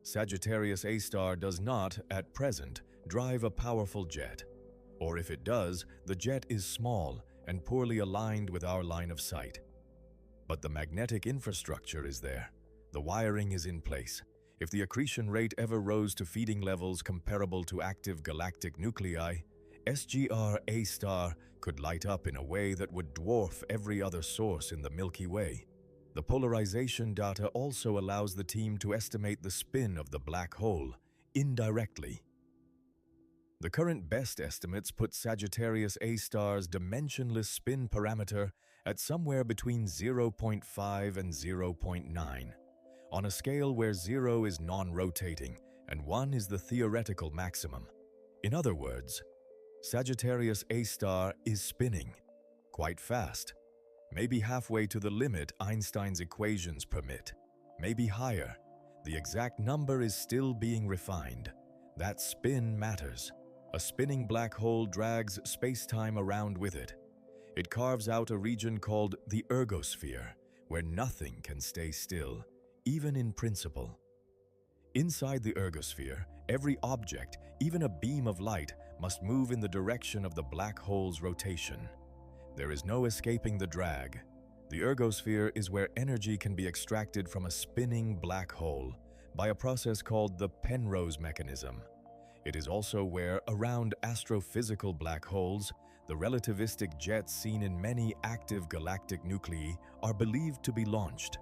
Sagittarius A-star does not, at present, drive a powerful jet. Or if it does, the jet is small and poorly aligned with our line of sight. But the magnetic infrastructure is there. The wiring is in place. If the accretion rate ever rose to feeding levels comparable to active galactic nuclei, SGR A-star could light up in a way that would dwarf every other source in the Milky Way. The polarization data also allows the team to estimate the spin of the black hole, indirectly. The current best estimates put Sagittarius A-star's dimensionless spin parameter at somewhere between 0.5 and 0.9, on a scale where 0 is non-rotating and 1 is the theoretical maximum. In other words, Sagittarius A-star is spinning quite fast, maybe halfway to the limit Einstein's equations permit, maybe higher. The exact number is still being refined. That spin matters. A spinning black hole drags space-time around with it. It carves out a region called the ergosphere, where nothing can stay still, even in principle. Inside the ergosphere, every object, even a beam of light, must move in the direction of the black hole's rotation. There is no escaping the drag. The ergosphere is where energy can be extracted from a spinning black hole by a process called the Penrose mechanism. It is also where, around astrophysical black holes, the relativistic jets seen in many active galactic nuclei are believed to be launched.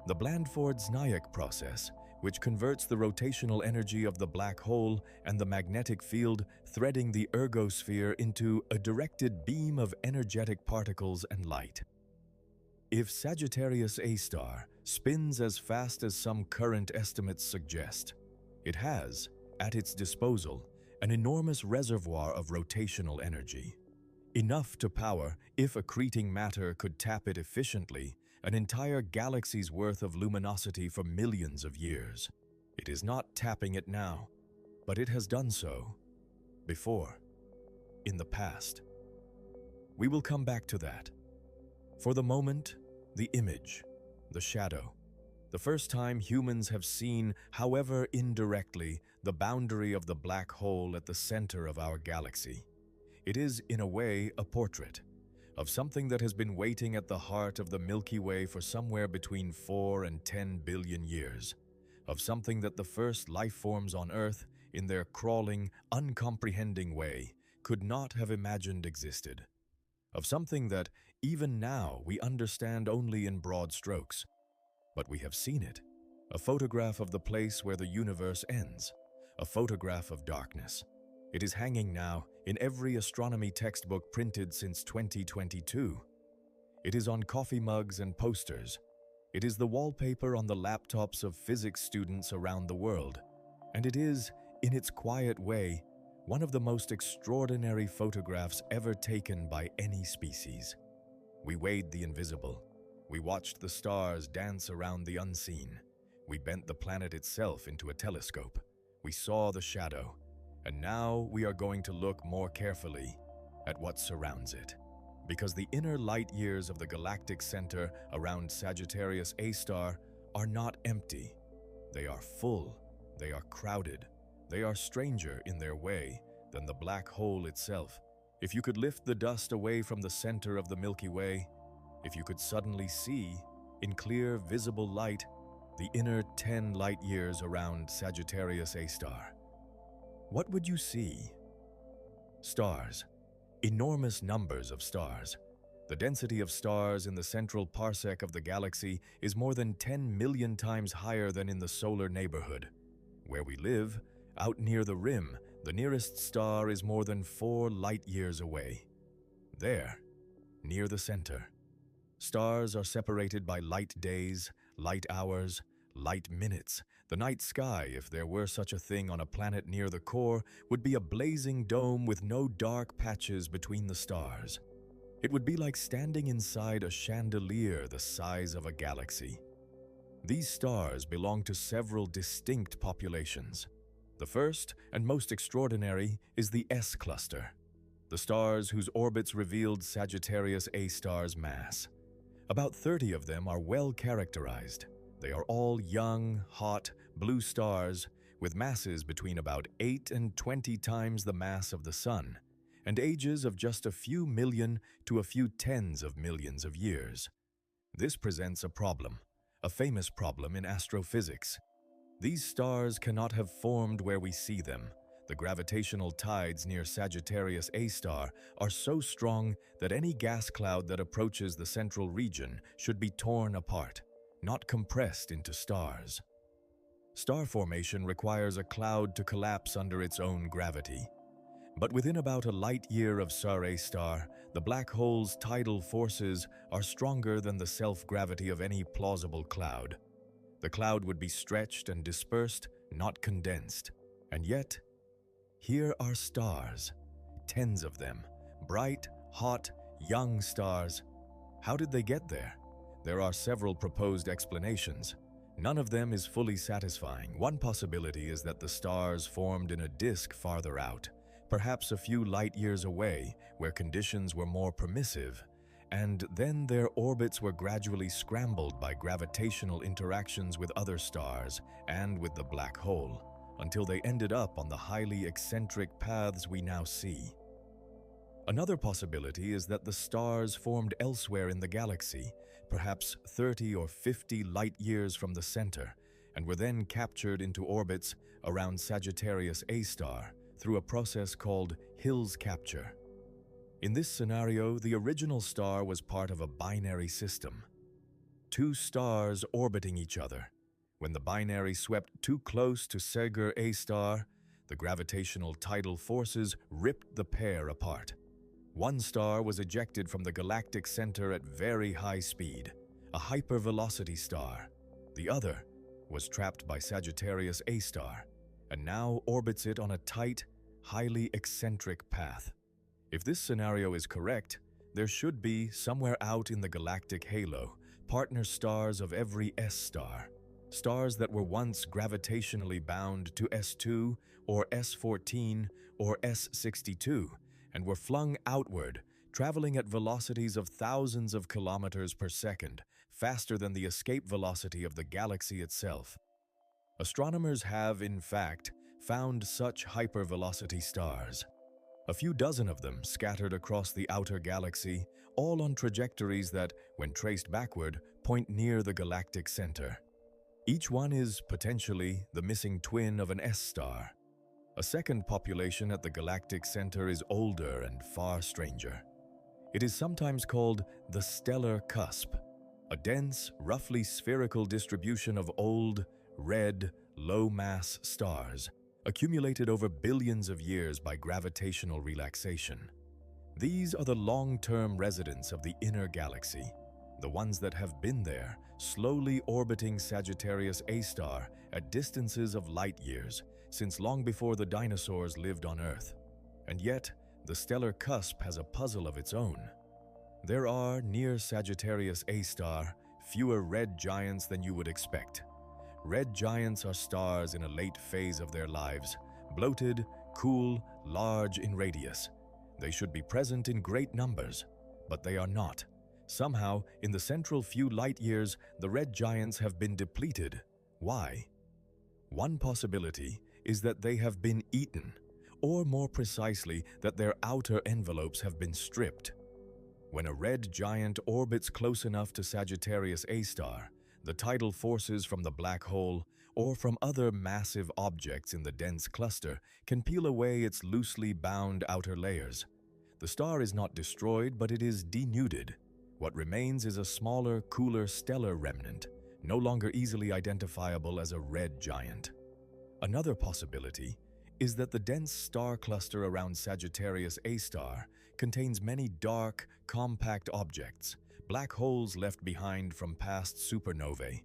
The Blandford-Znaick process, which converts the rotational energy of the black hole and the magnetic field threading the ergosphere into a directed beam of energetic particles and light. If Sagittarius A-star spins as fast as some current estimates suggest, it has, at its disposal, an enormous reservoir of rotational energy. Enough to power, if accreting matter could tap it efficiently, an entire galaxy's worth of luminosity for millions of years. It is not tapping it now, but it has done so before, in the past. We will come back to that. For the moment, the image, the shadow. The first time humans have seen, however indirectly, the boundary of the black hole at the center of our galaxy. It is, in a way, a portrait of something that has been waiting at the heart of the Milky Way for somewhere between 4 and 10 billion years, of something that the first life forms on Earth, in their crawling, uncomprehending way, could not have imagined existed, of something that, even now, we understand only in broad strokes. But we have seen it, a photograph of the place where the universe ends, a photograph of darkness. It is hanging now in every astronomy textbook printed since 2022. It is on coffee mugs and posters. It is the wallpaper on the laptops of physics students around the world. And it is, in its quiet way, one of the most extraordinary photographs ever taken by any species. We weighed the invisible. We watched the stars dance around the unseen. We bent the planet itself into a telescope. We saw the shadow. And now we are going to look more carefully at what surrounds it. Because the inner light years of the galactic center around Sagittarius A-star are not empty. They are full. They are crowded. They are stranger in their way than the black hole itself. If you could lift the dust away from the center of the Milky Way, if you could suddenly see, in clear, visible light, the inner 10 light years around Sagittarius A-star, what would you see? Stars. Enormous numbers of stars. The density of stars in the central parsec of the galaxy is more than 10 million times higher than in the solar neighborhood. Where we live, out near the rim, the nearest star is more than 4 light years away. There, near the center, stars are separated by light days, light hours, light minutes. The night sky, if there were such a thing on a planet near the core, would be a blazing dome with no dark patches between the stars. It would be like standing inside a chandelier the size of a galaxy. These stars belong to several distinct populations. The first and most extraordinary is the S cluster, the stars whose orbits revealed Sagittarius A-star's mass. About 30 of them are well characterized. They are all young, hot, blue stars with masses between about 8 and 20 times the mass of the Sun, and ages of just a few million to a few tens of millions of years. This presents a problem, a famous problem in astrophysics. These stars cannot have formed where we see them. The gravitational tides near Sagittarius A-star are so strong that any gas cloud that approaches the central region should be torn apart, not compressed into stars. Star formation requires a cloud to collapse under its own gravity. But within about a light year of Sar A-star, the black hole's tidal forces are stronger than the self-gravity of any plausible cloud. The cloud would be stretched and dispersed, not condensed. And yet, here are stars, tens of them, bright, hot, young stars. How did they get there? There are several proposed explanations. None of them is fully satisfying. One possibility is that the stars formed in a disk farther out, perhaps a few light years away, where conditions were more permissive, and then their orbits were gradually scrambled by gravitational interactions with other stars and with the black hole, until they ended up on the highly eccentric paths we now see. Another possibility is that the stars formed elsewhere in the galaxy, perhaps 30 or 50 light years from the center, and were then captured into orbits around Sagittarius A-star through a process called Hill's capture. In this scenario, the original star was part of a binary system. Two stars orbiting each other. When the binary swept too close to Sagittarius A-star, the gravitational tidal forces ripped the pair apart. One star was ejected from the galactic center at very high speed, a hypervelocity star. The other was trapped by Sagittarius A-star, and now orbits it on a tight, highly eccentric path. If this scenario is correct, there should be, somewhere out in the galactic halo, partner stars of every S-star, stars that were once gravitationally bound to S2 or S14 or S62, and were flung outward, traveling at velocities of thousands of kilometers per second, faster than the escape velocity of the galaxy itself. Astronomers have, in fact, found such hypervelocity stars. A few dozen of them scattered across the outer galaxy, all on trajectories that, when traced backward, point near the galactic center. Each one is, potentially, the missing twin of an S-star. A second population at the galactic center is older and far stranger. It is sometimes called the stellar cusp, a dense, roughly spherical distribution of old, red, low-mass stars, accumulated over billions of years by gravitational relaxation. These are the long-term residents of the inner galaxy, the ones that have been there, slowly orbiting Sagittarius A-star at distances of light years, since long before the dinosaurs lived on Earth. And yet, the stellar cusp has a puzzle of its own. There are, near Sagittarius A-star, fewer red giants than you would expect. Red giants are stars in a late phase of their lives, bloated, cool, large in radius. They should be present in great numbers, but they are not. Somehow, in the central few light years, the red giants have been depleted. Why? One possibility is that they have been eaten, or more precisely, that their outer envelopes have been stripped. When a red giant orbits close enough to Sagittarius A-star, the tidal forces from the black hole or from other massive objects in the dense cluster can peel away its loosely bound outer layers. The star is not destroyed, but it is denuded. What remains is a smaller, cooler stellar remnant, no longer easily identifiable as a red giant. Another possibility is that the dense star cluster around Sagittarius A-star contains many dark, compact objects, black holes left behind from past supernovae,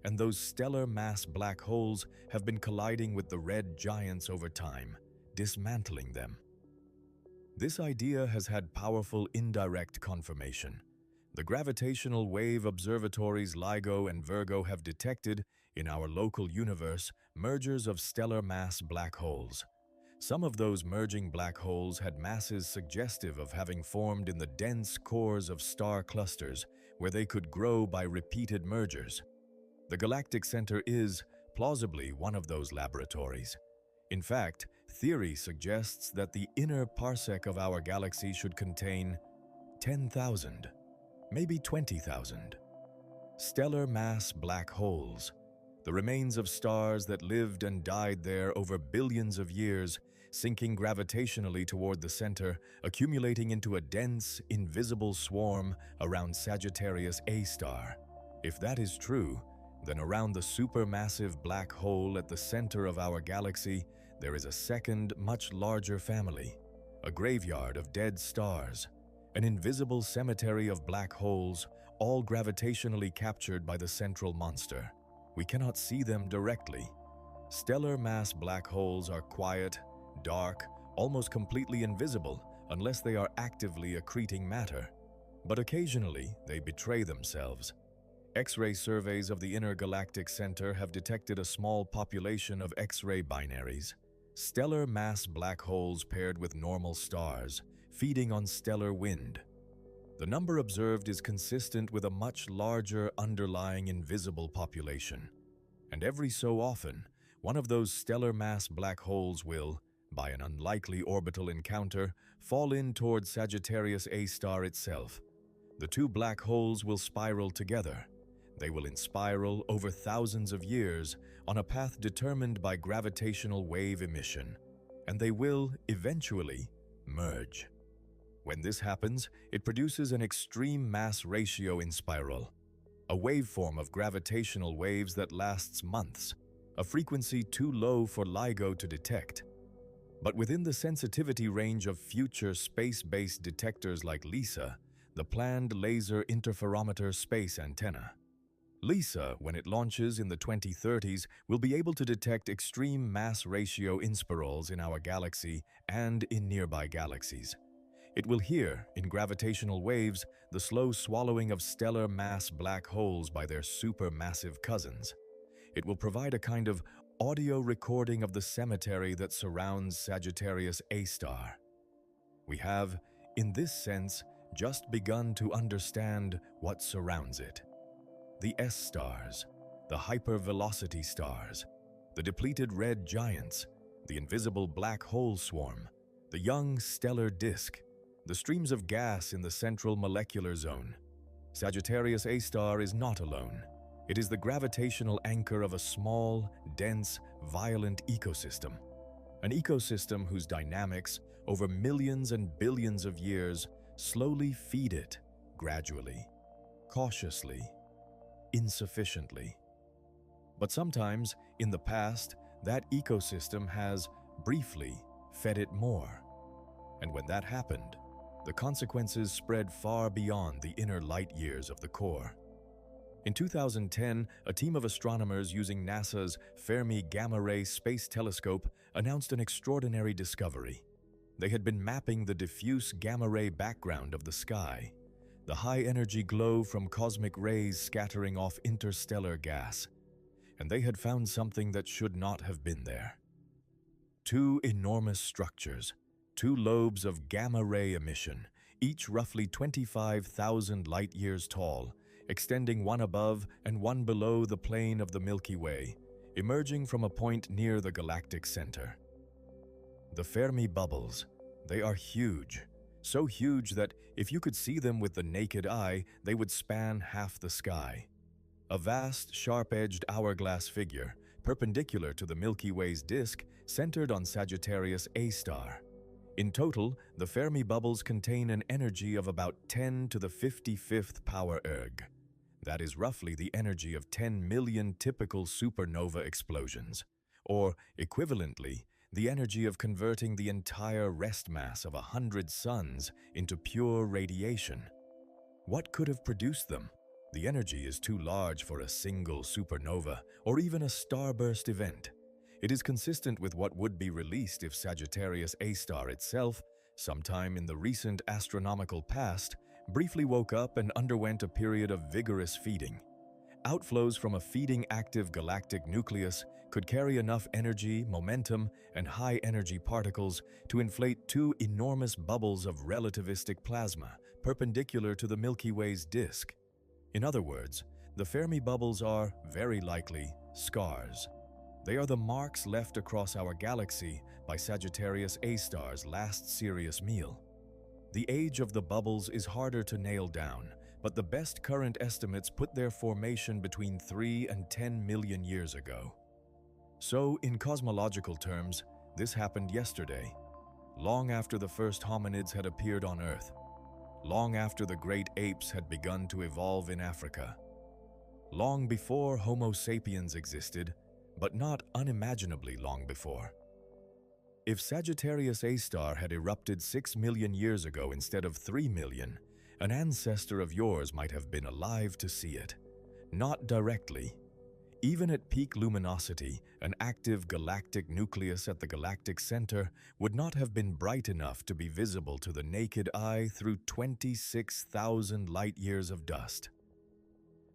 and those stellar mass black holes have been colliding with the red giants over time, dismantling them. This idea has had powerful indirect confirmation. The gravitational wave observatories LIGO and Virgo have detected, in our local universe, mergers of stellar mass black holes. Some of those merging black holes had masses suggestive of having formed in the dense cores of star clusters, where they could grow by repeated mergers. The galactic center is, plausibly, one of those laboratories. In fact, theory suggests that the inner parsec of our galaxy should contain 10,000, maybe 20,000. Stellar mass black holes, the remains of stars that lived and died there over billions of years, sinking gravitationally toward the center, accumulating into a dense, invisible swarm around Sagittarius A-star. If that is true, then around the supermassive black hole at the center of our galaxy, there is a second, much larger family, a graveyard of dead stars, an invisible cemetery of black holes, all gravitationally captured by the central monster. We cannot see them directly. Stellar mass black holes are quiet, dark, almost completely invisible unless they are actively accreting matter. But occasionally, they betray themselves. X-ray surveys of the inner galactic center have detected a small population of X-ray binaries, stellar mass black holes paired with normal stars, feeding on stellar wind. The number observed is consistent with a much larger underlying invisible population. And every so often, one of those stellar mass black holes will, by an unlikely orbital encounter, fall in toward Sagittarius A-star itself. The two black holes will spiral together. They will inspiral over thousands of years on a path determined by gravitational wave emission, and they will, eventually, merge. When this happens, it produces an extreme mass ratio inspiral, a waveform of gravitational waves that lasts months, a frequency too low for LIGO to detect. But within the sensitivity range of future space-based detectors like LISA, the planned Laser Interferometer Space Antenna. LISA, when it launches in the 2030s, will be able to detect extreme mass ratio inspirals in our galaxy and in nearby galaxies. It will hear, in gravitational waves, the slow swallowing of stellar mass black holes by their supermassive cousins. It will provide a kind of audio recording of the cemetery that surrounds Sagittarius A-star. We have, in this sense, just begun to understand what surrounds it. The S-stars, the hypervelocity stars, the depleted red giants, the invisible black hole swarm, the young stellar disk, the streams of gas in the central molecular zone. Sagittarius A-star is not alone. It is the gravitational anchor of a small, dense, violent ecosystem. An ecosystem whose dynamics, over millions and billions of years, slowly feed it, gradually, cautiously, insufficiently. But sometimes, in the past, that ecosystem has, briefly, fed it more. And when that happened, the consequences spread far beyond the inner light years of the core. In 2010, a team of astronomers using NASA's Fermi Gamma-ray Space Telescope announced an extraordinary discovery. They had been mapping the diffuse gamma-ray background of the sky, the high-energy glow from cosmic rays scattering off interstellar gas, and they had found something that should not have been there. Two enormous structures, two lobes of gamma-ray emission, each roughly 25,000 light-years tall, extending one above and one below the plane of the Milky Way, emerging from a point near the galactic center. The Fermi bubbles, they are huge, so huge that if you could see them with the naked eye, they would span half the sky. A vast, sharp-edged hourglass figure, perpendicular to the Milky Way's disk, centered on Sagittarius A-star. In total, the Fermi bubbles contain an energy of about 10 to the 55th power erg. That is roughly the energy of 10 million typical supernova explosions, or, equivalently, the energy of converting the entire rest mass of 100 suns into pure radiation. What could have produced them? The energy is too large for a single supernova or even a starburst event. It is consistent with what would be released if Sagittarius A-star itself, sometime in the recent astronomical past, briefly woke up and underwent a period of vigorous feeding. Outflows from a feeding active galactic nucleus could carry enough energy, momentum, and high-energy particles to inflate two enormous bubbles of relativistic plasma perpendicular to the Milky Way's disk. In other words, the Fermi bubbles are, very likely, scars. They are the marks left across our galaxy by Sagittarius A-star's last serious meal. The age of the bubbles is harder to nail down, but the best current estimates put their formation between 3 and 10 million years ago. So, in cosmological terms, this happened yesterday, long after the first hominids had appeared on Earth, long after the great apes had begun to evolve in Africa, long before Homo sapiens existed, but not unimaginably long before. If Sagittarius A-star had erupted 6 million years ago instead of 3 million, an ancestor of yours might have been alive to see it. Not directly. Even at peak luminosity, an active galactic nucleus at the galactic center would not have been bright enough to be visible to the naked eye through 26,000 light-years of dust.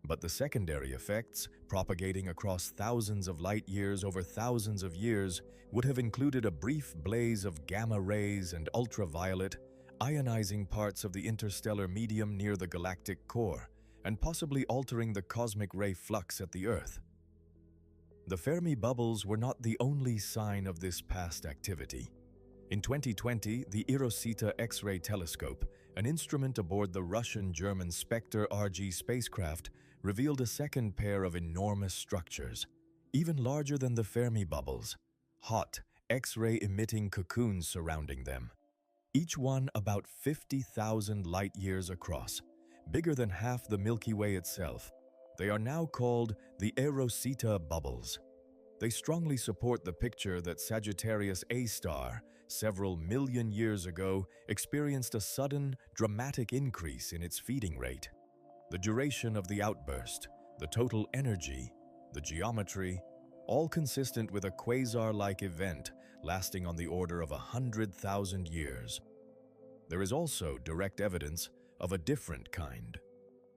But the secondary effects, propagating across thousands of light-years over thousands of years, would have included a brief blaze of gamma rays and ultraviolet, ionizing parts of the interstellar medium near the galactic core, and possibly altering the cosmic ray flux at the Earth. The Fermi bubbles were not the only sign of this past activity. In 2020, the Rosita X-ray telescope, an instrument aboard the Russian-German Spectre RG spacecraft, revealed a second pair of enormous structures, even larger than the Fermi bubbles, hot, X-ray emitting cocoons surrounding them, each one about 50,000 light-years across, bigger than half the Milky Way itself. They are now called the Rosita bubbles. They strongly support the picture that Sagittarius A-star, several million years ago, experienced a sudden, dramatic increase in its feeding rate. The duration of the outburst, the total energy, the geometry, all consistent with a quasar-like event lasting on the order of 100,000 years. There is also direct evidence of a different kind.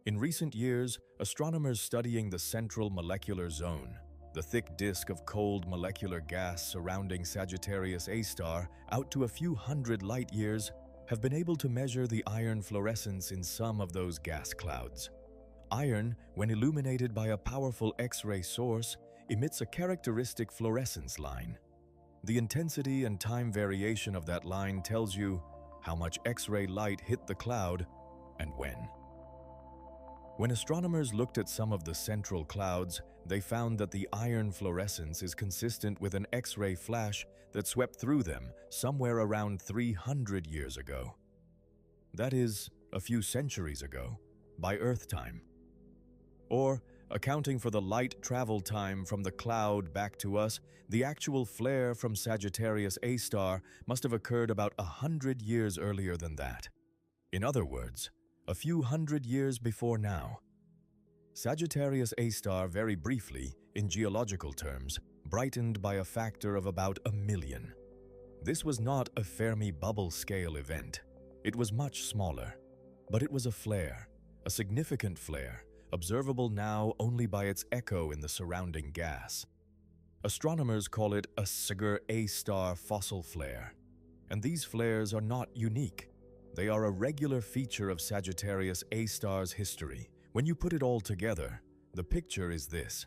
In recent years, astronomers studying the central molecular zone, the thick disk of cold molecular gas surrounding Sagittarius A-star out to a few hundred light-years, have been able to measure the iron fluorescence in some of those gas clouds. Iron, when illuminated by a powerful X-ray source, emits a characteristic fluorescence line. The intensity and time variation of that line tells you how much X-ray light hit the cloud, and when. When astronomers looked at some of the central clouds, they found that the iron fluorescence is consistent with an X-ray flash that swept through them somewhere around 300 years ago. That is, a few centuries ago, by Earth time. Or, accounting for the light travel time from the cloud back to us, the actual flare from Sagittarius A-star must have occurred about 100 years earlier than that. In other words, a few hundred years before now. Sagittarius A-star, very briefly, in geological terms, brightened by a factor of about 1,000,000. This was not a Fermi bubble scale event. It was much smaller, but it was a flare, a significant flare, observable now only by its echo in the surrounding gas. Astronomers call it a Sagittarius A-star fossil flare, and these flares are not unique. They are a regular feature of Sagittarius A-star's history. When you put it all together, the picture is this.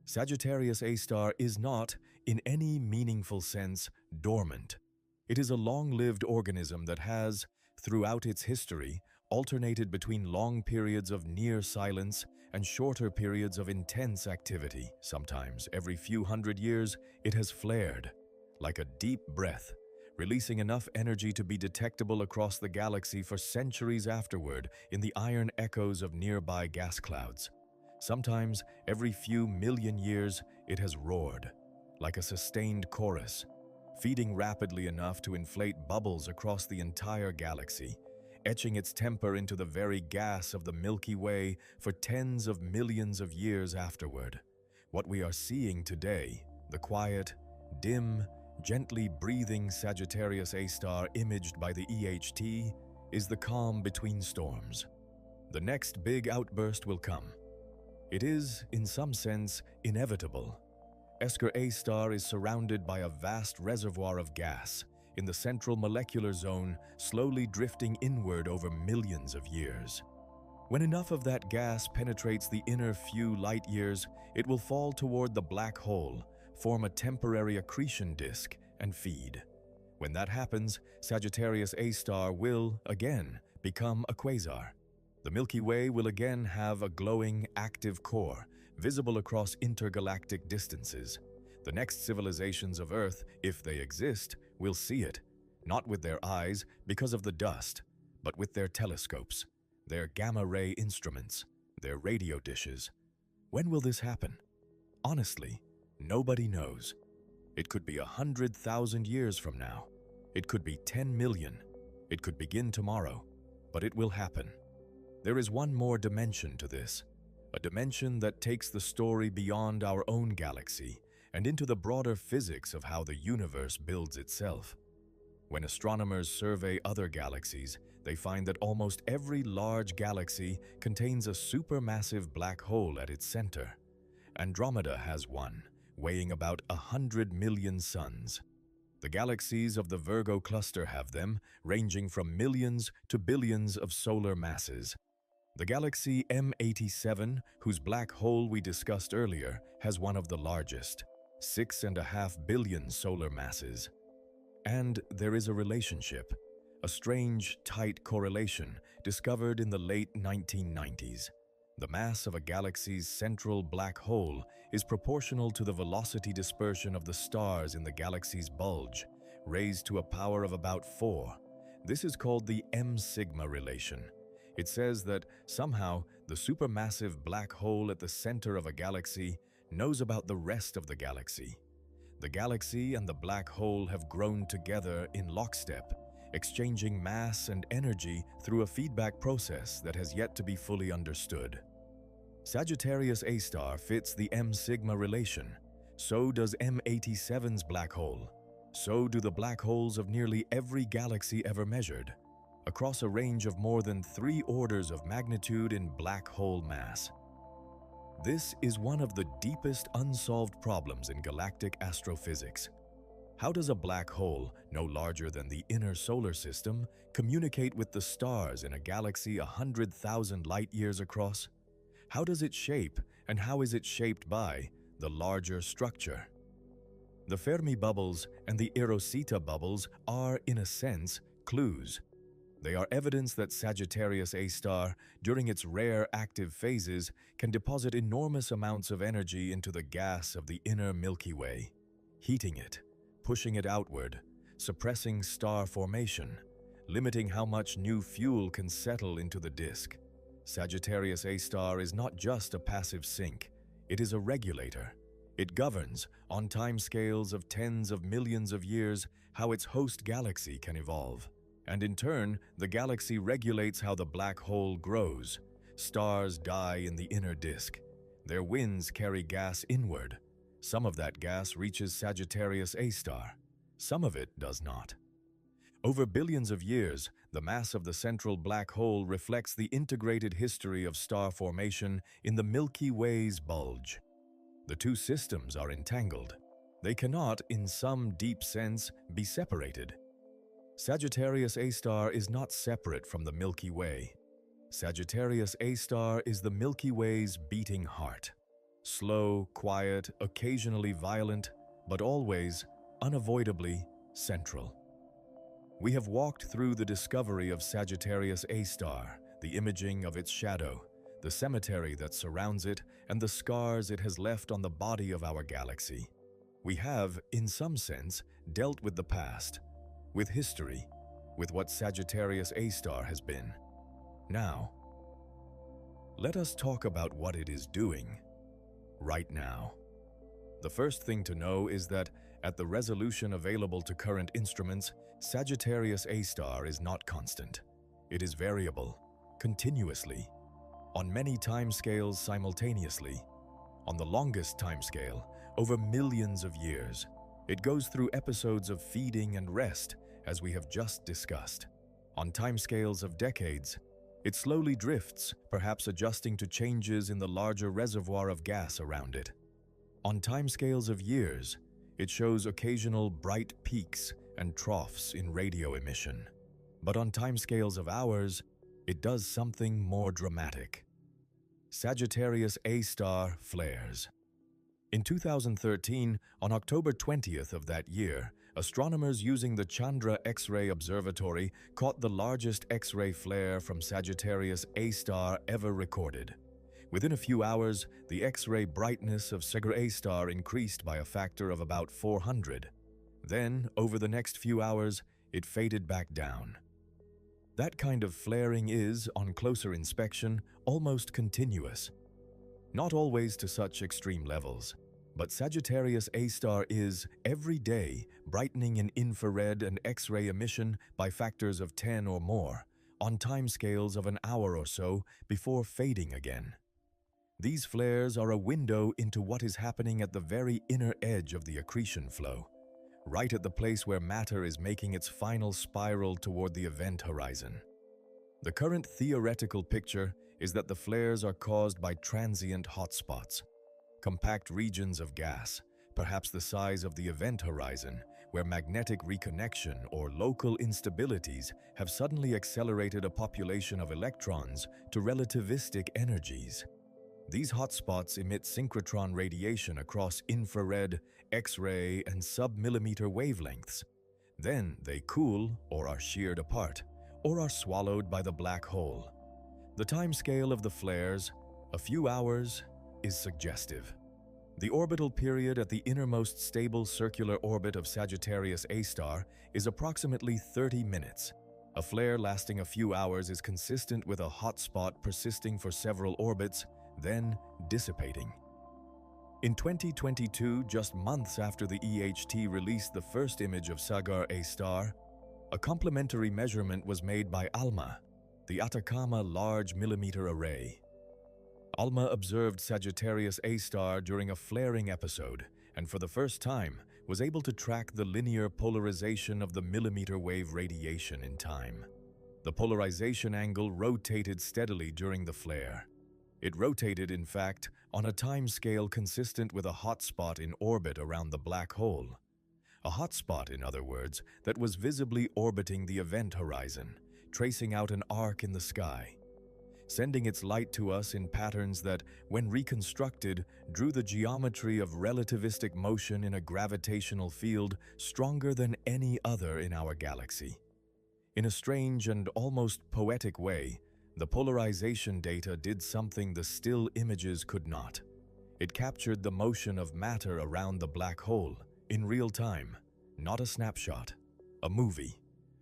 Sagittarius A-star is not, in any meaningful sense, dormant. It is a long-lived organism that has, throughout its history, alternated between long periods of near silence and shorter periods of intense activity. Sometimes, every few hundred years, it has flared, like a deep breath, releasing enough energy to be detectable across the galaxy for centuries afterward in the iron echoes of nearby gas clouds. Sometimes, every few million years, it has roared, like a sustained chorus, feeding rapidly enough to inflate bubbles across the entire galaxy, etching its temper into the very gas of the Milky Way for tens of millions of years afterward. What we are seeing today, the quiet, dim, gently breathing Sagittarius A-star imaged by the EHT, is the calm between storms. The next big outburst will come. It is, in some sense, inevitable. Sagittarius A-star is surrounded by a vast reservoir of gas in the central molecular zone, slowly drifting inward over millions of years. When enough of that gas penetrates the inner few light years, it will fall toward the black hole, form a temporary accretion disk, and feed. When that happens, Sagittarius A-star will, again, become a quasar. The Milky Way will again have a glowing, active core, visible across intergalactic distances. The next civilizations of Earth, if they exist, will see it, not with their eyes because of the dust, but with their telescopes, their gamma-ray instruments, their radio dishes. When will this happen? Honestly, nobody knows. It could be 100,000 years from now. It could be 10 million. It could begin tomorrow, but it will happen. There is one more dimension to this, a dimension that takes the story beyond our own galaxy and into the broader physics of how the universe builds itself. When astronomers survey other galaxies, they find that almost every large galaxy contains a supermassive black hole at its center. Andromeda has one, weighing about 100 million suns. The galaxies of the Virgo cluster have them, ranging from millions to billions of solar masses. The galaxy M87, whose black hole we discussed earlier, has one of the largest, 6.5 billion solar masses. And there is a relationship, a strange, tight correlation discovered in the late 1990s. The mass of a galaxy's central black hole is proportional to the velocity dispersion of the stars in the galaxy's bulge, raised to a power of about 4. This is called the M-sigma relation. It says that somehow the supermassive black hole at the center of a galaxy knows about the rest of the galaxy. The galaxy and the black hole have grown together in lockstep, exchanging mass and energy through a feedback process that has yet to be fully understood. Sagittarius A-star fits the M-sigma relation. So does M87's black hole. So do the black holes of nearly every galaxy ever measured, across a range of more than 3 orders of magnitude in black hole mass. This is one of the deepest unsolved problems in galactic astrophysics. How does a black hole, no larger than the inner solar system, communicate with the stars in a galaxy 100,000 light-years across? How does it shape, and how is it shaped by, the larger structure? The Fermi bubbles and the Rosetta bubbles are, in a sense, clues. They are evidence that Sagittarius A-star, during its rare active phases, can deposit enormous amounts of energy into the gas of the inner Milky Way, heating it, pushing it outward, suppressing star formation, limiting how much new fuel can settle into the disk. Sagittarius A-star is not just a passive sink, it is a regulator. It governs, on timescales of tens of millions of years, how its host galaxy can evolve. And in turn, the galaxy regulates how the black hole grows. Stars die in the inner disk. Their winds carry gas inward. Some of that gas reaches Sagittarius A-star. Some of it does not. Over billions of years, the mass of the central black hole reflects the integrated history of star formation in the Milky Way's bulge. The two systems are entangled. They cannot, in some deep sense, be separated. Sagittarius A-star is not separate from the Milky Way. Sagittarius A-star is the Milky Way's beating heart. Slow, quiet, occasionally violent, but always, unavoidably, central. We have walked through the discovery of Sagittarius A-star, the imaging of its shadow, the cemetery that surrounds it, and the scars it has left on the body of our galaxy. We have, in some sense, dealt with the past, with history, with what Sagittarius A-star has been. Now, let us talk about what it is doing right now. The first thing to know is that, at the resolution available to current instruments, Sagittarius A-star is not constant. It is variable, continuously, on many timescales simultaneously. On the longest timescale, over millions of years, it goes through episodes of feeding and rest, as we have just discussed. On timescales of decades, it slowly drifts, perhaps adjusting to changes in the larger reservoir of gas around it. On timescales of years, it shows occasional bright peaks and troughs in radio emission. But on timescales of hours, it does something more dramatic. Sagittarius A-star flares. In 2013, on October 20th of that year, astronomers using the Chandra X-ray Observatory caught the largest X-ray flare from Sagittarius A-star ever recorded. Within a few hours, the X-ray brightness of Sagittarius A-star increased by a factor of about 400. Then, over the next few hours, it faded back down. That kind of flaring is, on closer inspection, almost continuous. Not always to such extreme levels, but Sagittarius A-star is, every day, brightening in infrared and X-ray emission by factors of 10 or more, on timescales of an hour or so before fading again. These flares are a window into what is happening at the very inner edge of the accretion flow, right at the place where matter is making its final spiral toward the event horizon. The current theoretical picture is that the flares are caused by transient hotspots, compact regions of gas, perhaps the size of the event horizon, where magnetic reconnection or local instabilities have suddenly accelerated a population of electrons to relativistic energies. These hotspots emit synchrotron radiation across infrared, X-ray, and sub-millimeter wavelengths. Then they cool or are sheared apart, or are swallowed by the black hole. The timescale of the flares, a few hours, is suggestive. The orbital period at the innermost stable circular orbit of Sagittarius A-star is approximately 30 minutes. A flare lasting a few hours is consistent with a hotspot persisting for several orbits, then dissipating. In 2022, just months after the EHT released the first image of Sagar A-star, a complementary measurement was made by ALMA, the Atacama Large Millimeter Array. ALMA observed Sagittarius A-star during a flaring episode, and for the first time was able to track the linear polarization of the millimeter wave radiation in time. The polarization angle rotated steadily during the flare. It rotated, in fact, on a time scale consistent with a hotspot in orbit around the black hole. A hotspot, in other words, that was visibly orbiting the event horizon, tracing out an arc in the sky, sending its light to us in patterns that, when reconstructed, drew the geometry of relativistic motion in a gravitational field stronger than any other in our galaxy. In a strange and almost poetic way, the polarization data did something the still images could not. It captured the motion of matter around the black hole in real time, not a snapshot, a movie.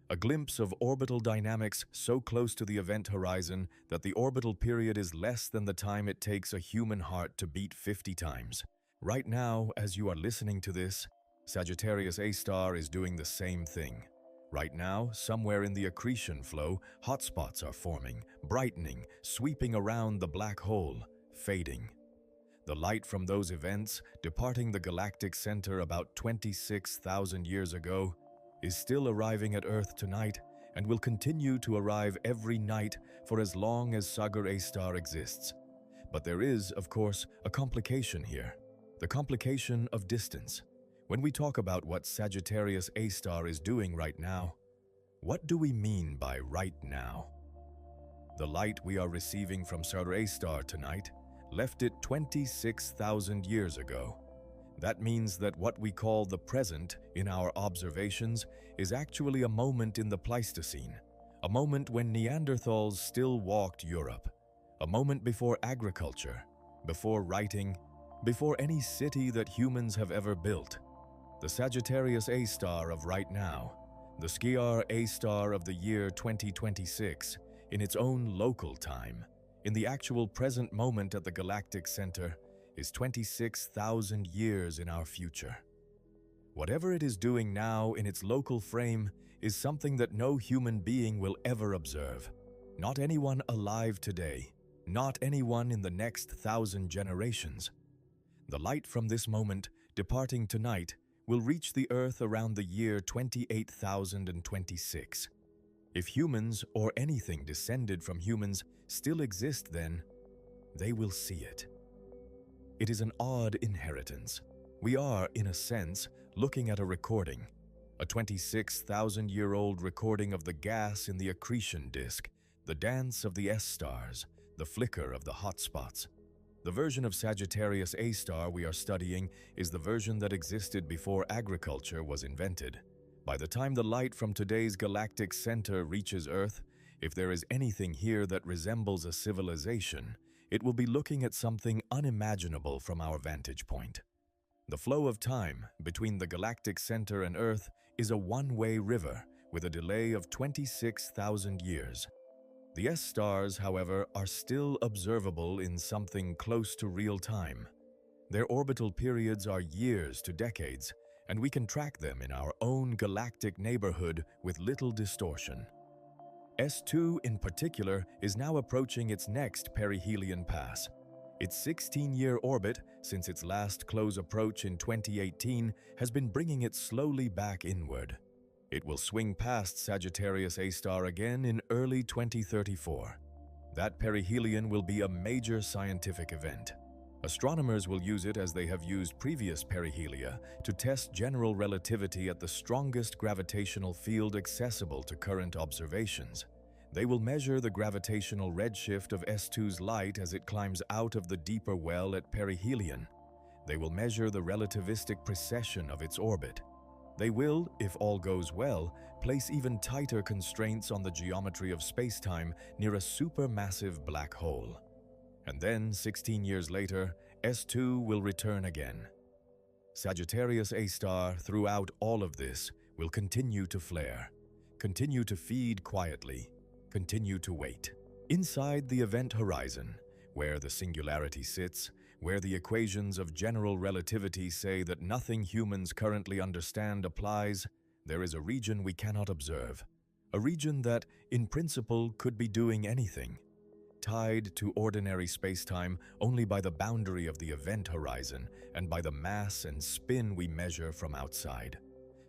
A glimpse of orbital dynamics so close to the event horizon that the orbital period is less than the time it takes a human heart to beat 50 times. Right now, as you are listening to this, Sagittarius A-star is doing the same thing. Right now, somewhere in the accretion flow, hotspots are forming, brightening, sweeping around the black hole, fading. The light from those events, departing the galactic center about 26,000 years ago, is still arriving at Earth tonight and will continue to arrive every night for as long as Sagar A-star exists. But there is, of course, a complication here. The complication of distance. When we talk about what Sagittarius A-star is doing right now, what do we mean by right now? The light we are receiving from Sagar A-star tonight left it 26,000 years ago. That means that what we call the present in our observations is actually a moment in the Pleistocene, a moment when Neanderthals still walked Europe, a moment before agriculture, before writing, before any city that humans have ever built. The Sagittarius A-star of right now, the Skiar A-star of the year 2026, in its own local time, in the actual present moment at the galactic center, is 26,000 years in our future. Whatever it is doing now in its local frame is something that no human being will ever observe. Not anyone alive today, not anyone in the next 1,000 generations. The light from this moment, departing tonight, will reach the Earth around the year 28,026. If humans, or anything descended from humans, still exist then, they will see it. It is an odd inheritance. We are, in a sense, looking at a recording, a 26,000-year-old recording of the gas in the accretion disk, the dance of the S-stars, the flicker of the hotspots. The version of Sagittarius A-star we are studying is the version that existed before agriculture was invented. By the time the light from today's galactic center reaches Earth, if there is anything here that resembles a civilization, it will be looking at something unimaginable from our vantage point. The flow of time between the galactic center and Earth is a one-way river with a delay of 26,000 years. The S-stars, however, are still observable in something close to real time. Their orbital periods are years to decades, and we can track them in our own galactic neighborhood with little distortion. S2 in particular is now approaching its next perihelion pass. Its 16-year orbit, since its last close approach in 2018, has been bringing it slowly back inward. It will swing past Sagittarius A-star again in early 2034. That perihelion will be a major scientific event. Astronomers will use it as they have used previous perihelia to test general relativity at the strongest gravitational field accessible to current observations. They will measure the gravitational redshift of S2's light as it climbs out of the deeper well at perihelion. They will measure the relativistic precession of its orbit. They will, if all goes well, place even tighter constraints on the geometry of spacetime near a supermassive black hole. And then, 16 years later, S2 will return again. Sagittarius A-star, throughout all of this, will continue to flare, continue to feed quietly, continue to wait. Inside the event horizon, where the singularity sits, where the equations of general relativity say that nothing humans currently understand applies, there is a region we cannot observe. A region that, in principle, could be doing anything. Tied to ordinary spacetime only by the boundary of the event horizon and by the mass and spin we measure from outside.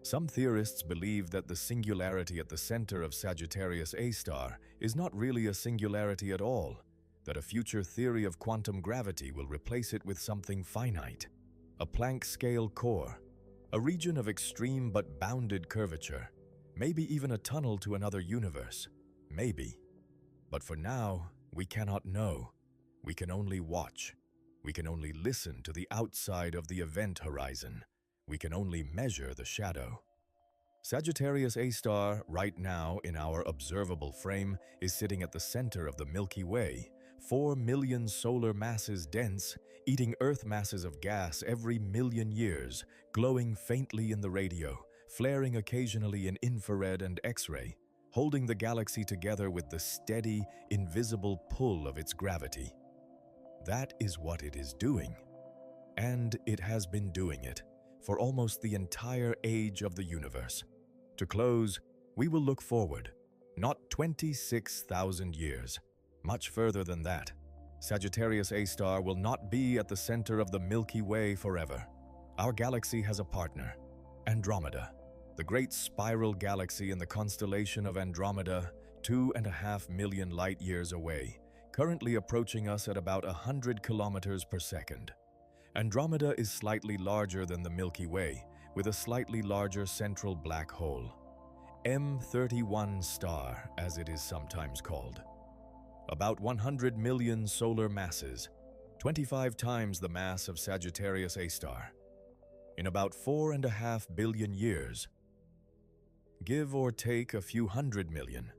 Some theorists believe that the singularity at the center of Sagittarius A-star is not really a singularity at all, that a future theory of quantum gravity will replace it with something finite, a Planck-scale core, a region of extreme but bounded curvature, maybe even a tunnel to another universe, maybe. But for now, we cannot know. We can only watch. We can only listen to the outside of the event horizon. We can only measure the shadow. Sagittarius A-star, right now in our observable frame, is sitting at the center of the Milky Way, 4 million solar masses dense, eating Earth masses of gas every million years, glowing faintly in the radio, flaring occasionally in infrared and X-ray, holding the galaxy together with the steady, invisible pull of its gravity. That is what it is doing. And it has been doing it for almost the entire age of the universe. To close, we will look forward, not 26,000 years, much further than that. Sagittarius A-star will not be at the center of the Milky Way forever. Our galaxy has a partner, Andromeda, the great spiral galaxy in the constellation of Andromeda, 2.5 million light-years away, currently approaching us at about 100 kilometers per second. Andromeda is slightly larger than the Milky Way, with a slightly larger central black hole, M31 star, as it is sometimes called. About 100 million solar masses, 25 times the mass of Sagittarius A-star. In about 4.5 billion years, give or take a few hundred million,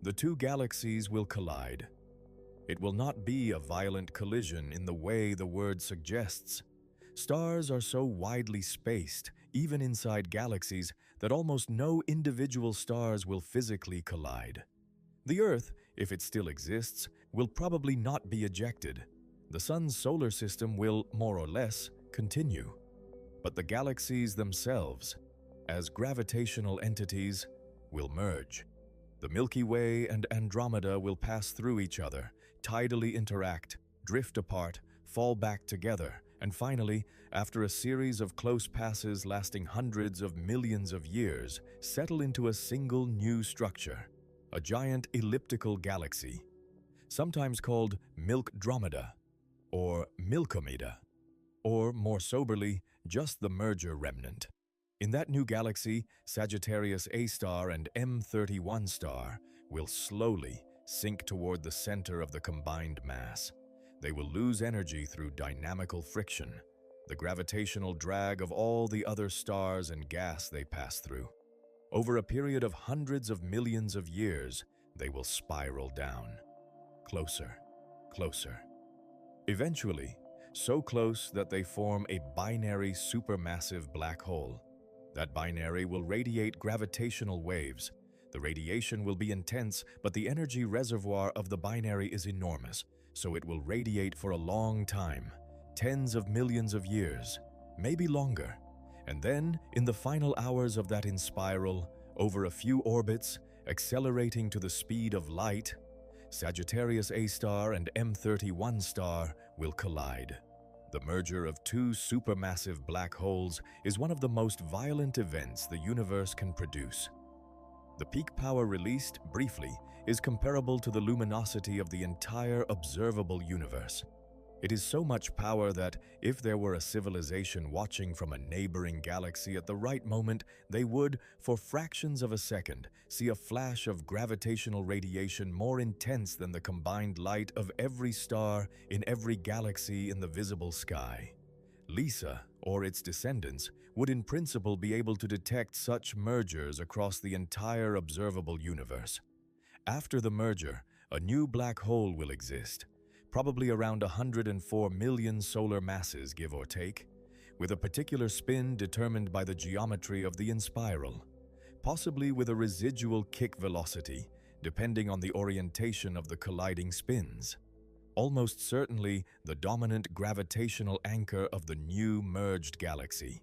the two galaxies will collide. It will not be a violent collision in the way the word suggests. Stars are so widely spaced, even inside galaxies, that almost no individual stars will physically collide. The Earth, if it still exists, will probably not be ejected. The Sun's solar system will, more or less, continue. But the galaxies themselves, as gravitational entities, will merge. The Milky Way and Andromeda will pass through each other, tidally interact, drift apart, fall back together, and finally, after a series of close passes lasting hundreds of millions of years, settle into a single new structure, a giant elliptical galaxy, sometimes called Milkdromeda, or Milkdromeda, or more soberly, just the merger remnant. In that new galaxy, Sagittarius A-star and M31 star will slowly sink toward the center of the combined mass. They will lose energy through dynamical friction, the gravitational drag of all the other stars and gas they pass through. Over a period of hundreds of millions of years, they will spiral down. Closer, closer. Eventually, so close that they form a binary supermassive black hole. That binary will radiate gravitational waves. The radiation will be intense, but the energy reservoir of the binary is enormous, so it will radiate for a long time, tens of millions of years, maybe longer. And then, in the final hours of that inspiral, over a few orbits, accelerating to the speed of light, Sagittarius A-star and M31 star will collide. The merger of two supermassive black holes is one of the most violent events the universe can produce. The peak power released, briefly, is comparable to the luminosity of the entire observable universe. It is so much power that, if there were a civilization watching from a neighboring galaxy at the right moment, they would, for fractions of a second, see a flash of gravitational radiation more intense than the combined light of every star in every galaxy in the visible sky. Lisa, or its descendants, would in principle be able to detect such mergers across the entire observable universe. After the merger, a new black hole will exist, probably around 104 million solar masses, give or take, with a particular spin determined by the geometry of the inspiral, possibly with a residual kick velocity, depending on the orientation of the colliding spins. Almost certainly the dominant gravitational anchor of the new merged galaxy.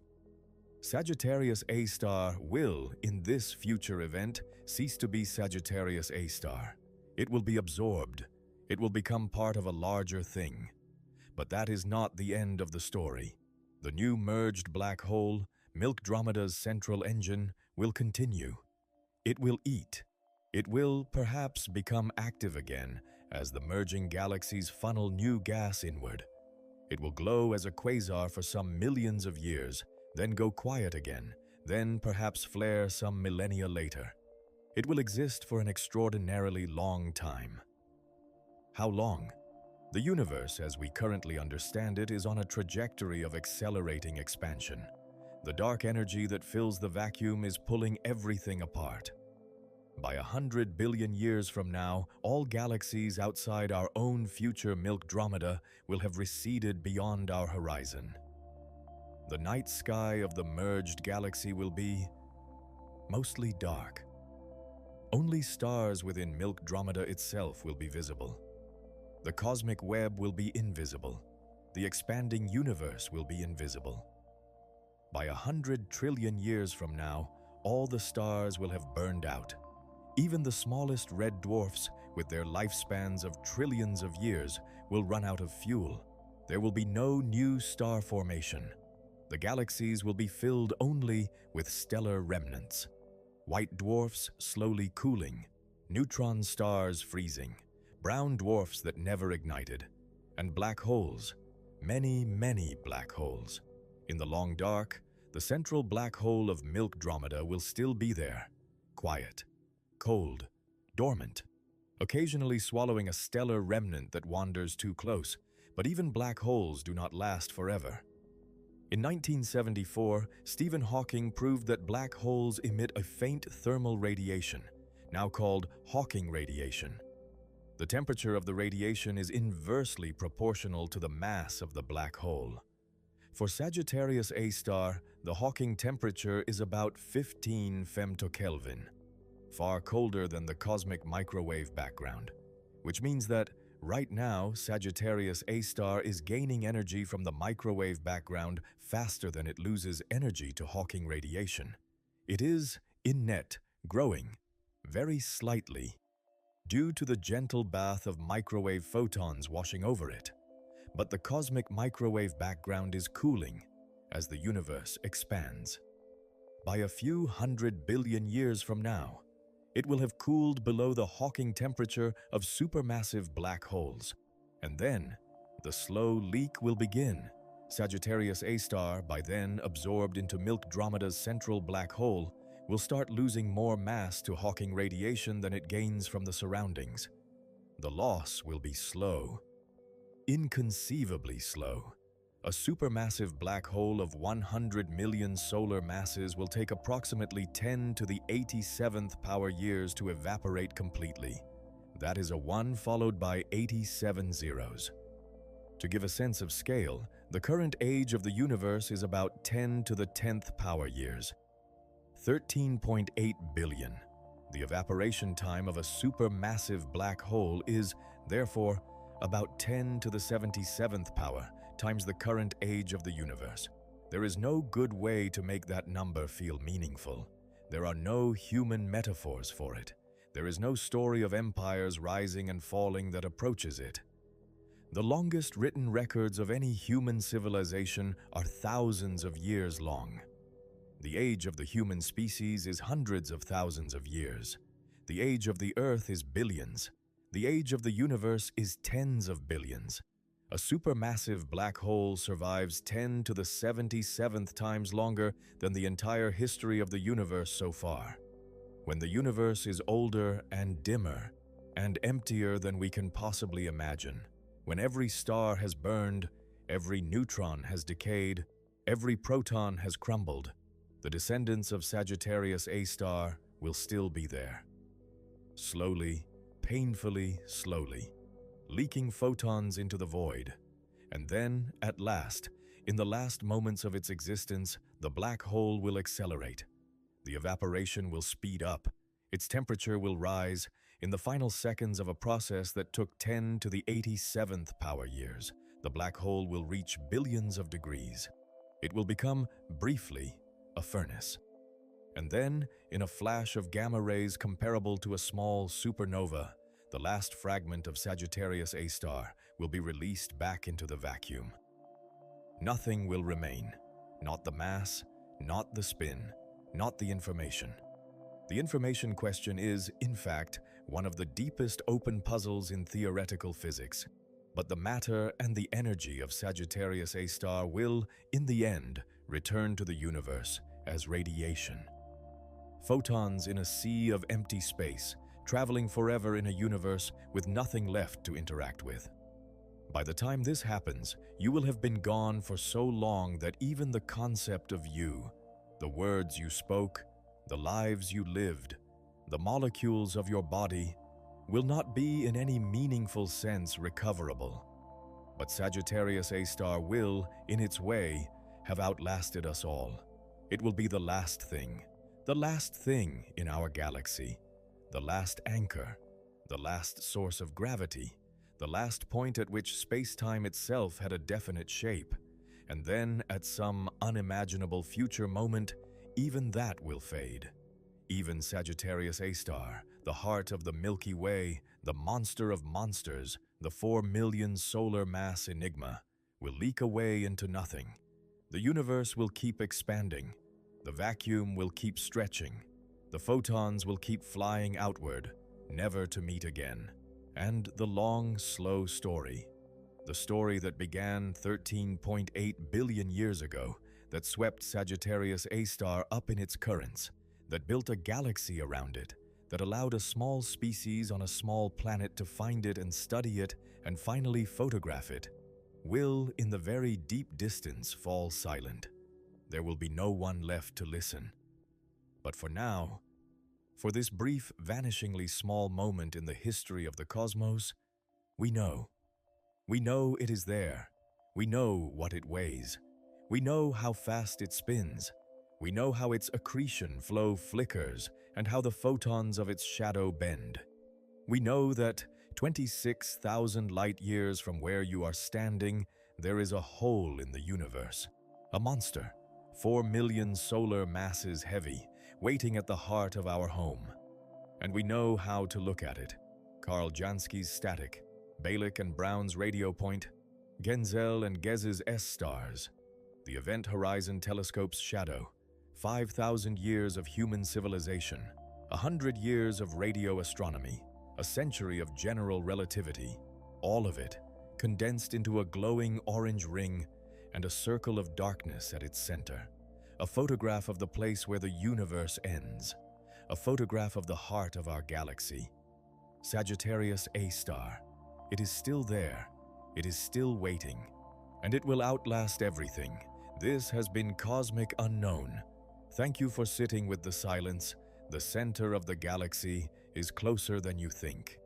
Sagittarius A-star will, in this future event, cease to be Sagittarius A-star. It will be absorbed. It will become part of a larger thing. But that is not the end of the story. The new merged black hole, Milkdromeda's central engine, will continue. It will eat. It will perhaps become active again as the merging galaxies funnel new gas inward. It will glow as a quasar for some millions of years, then go quiet again, then perhaps flare some millennia later. It will exist for an extraordinarily long time. How long? The universe, as we currently understand it, is on a trajectory of accelerating expansion. The dark energy that fills the vacuum is pulling everything apart. By 100 billion years from now, all galaxies outside our own future Milkdromeda will have receded beyond our horizon. The night sky of the merged galaxy will be mostly dark. Only stars within Milkdromeda itself will be visible. The cosmic web will be invisible. The expanding universe will be invisible. By 100 trillion years from now, all the stars will have burned out. Even the smallest red dwarfs, with their lifespans of trillions of years, will run out of fuel. There will be no new star formation. The galaxies will be filled only with stellar remnants. White dwarfs slowly cooling, neutron stars freezing, brown dwarfs that never ignited, and black holes, many, many black holes. In the long dark, the central black hole of Milkdromeda will still be there, quiet, cold, dormant, occasionally swallowing a stellar remnant that wanders too close, but even black holes do not last forever. In 1974, Stephen Hawking proved that black holes emit a faint thermal radiation, now called Hawking radiation. The temperature of the radiation is inversely proportional to the mass of the black hole. For Sagittarius A-star, the Hawking temperature is about 15 femtokelvin, far colder than the cosmic microwave background, which means that right now Sagittarius A-star is gaining energy from the microwave background faster than it loses energy to Hawking radiation. It is, in net, growing, very slightly, due to the gentle bath of microwave photons washing over it. But the cosmic microwave background is cooling as the universe expands. By a few 100 billion years from now, it will have cooled below the Hawking temperature of supermassive black holes. And then, the slow leak will begin. Sagittarius A-star, by then absorbed into Milkdromeda's central black hole, will start losing more mass to Hawking radiation than it gains from the surroundings. The loss will be slow, inconceivably slow. A supermassive black hole of 100 million solar masses will take approximately 10 to the 87th power years to evaporate completely. That is a 1 followed by 87 zeros. To give a sense of scale, the current age of the universe is about 10 to the 10th power years, 13.8 billion. The evaporation time of a supermassive black hole is, therefore, about 10 to the 77th power times the current age of the universe. There is no good way to make that number feel meaningful. There are no human metaphors for it. There is no story of empires rising and falling that approaches it. The longest written records of any human civilization are thousands of years long. The age of the human species is hundreds of thousands of years. The age of the Earth is billions. The age of the universe is tens of billions. A supermassive black hole survives 10 to the 77th times longer than the entire history of the universe so far. When the universe is older and dimmer and emptier than we can possibly imagine, when every star has burned, every neutron has decayed, every proton has crumbled, the descendants of Sagittarius A-star will still be there. Slowly, painfully slowly, leaking photons into the void. And then, at last, in the last moments of its existence, the black hole will accelerate. The evaporation will speed up. Its temperature will rise. In the final seconds of a process that took 10 to the 87th power years, the black hole will reach billions of degrees. It will become, briefly, a furnace. And then, in a flash of gamma rays comparable to a small supernova, the last fragment of Sagittarius A-star will be released back into the vacuum. Nothing will remain. Not the mass, not the spin, not the information. The information question is, in fact, one of the deepest open puzzles in theoretical physics. But the matter and the energy of Sagittarius A-star will, in the end, return to the universe as radiation. Photons in a sea of empty space, traveling forever in a universe with nothing left to interact with. By the time this happens, you will have been gone for so long that even the concept of you, the words you spoke, the lives you lived, the molecules of your body, will not be in any meaningful sense recoverable. But Sagittarius A-star will, in its way, have outlasted us all. It will be the last thing in our galaxy, the last anchor, the last source of gravity, the last point at which space-time itself had a definite shape, and then at some unimaginable future moment, even that will fade. Even Sagittarius A-star, the heart of the Milky Way, the monster of monsters, the 4 million solar mass enigma, will leak away into nothing. The universe will keep expanding. The vacuum will keep stretching. The photons will keep flying outward, never to meet again. And the long, slow story, the story that began 13.8 billion years ago, that swept Sagittarius A-star up in its currents, that built a galaxy around it, that allowed a small species on a small planet to find it and study it and finally photograph it, will, in the very deep distance, fall silent. There will be no one left to listen. But for now, for this brief, vanishingly small moment in the history of the cosmos, we know. We know it is there. We know what it weighs. We know how fast it spins. We know how its accretion flow flickers and how the photons of its shadow bend. We know that 26,000 light-years from where you are standing, there is a hole in the universe, a monster, 4 million solar masses heavy, waiting at the heart of our home. And we know how to look at it. Karl Jansky's static, Balick and Brown's radio point, Genzel and Gez's S-stars, the Event Horizon Telescope's shadow, 5,000 years of human civilization, 100 years of radio astronomy, a century of general relativity, all of it condensed into a glowing orange ring and a circle of darkness at its center. A photograph of the place where the universe ends. A photograph of the heart of our galaxy. Sagittarius A-star. It is still there. It is still waiting. And it will outlast everything. This has been Cosmic Unknown. Thank you for sitting with the silence. The center of the galaxy is closer than you think.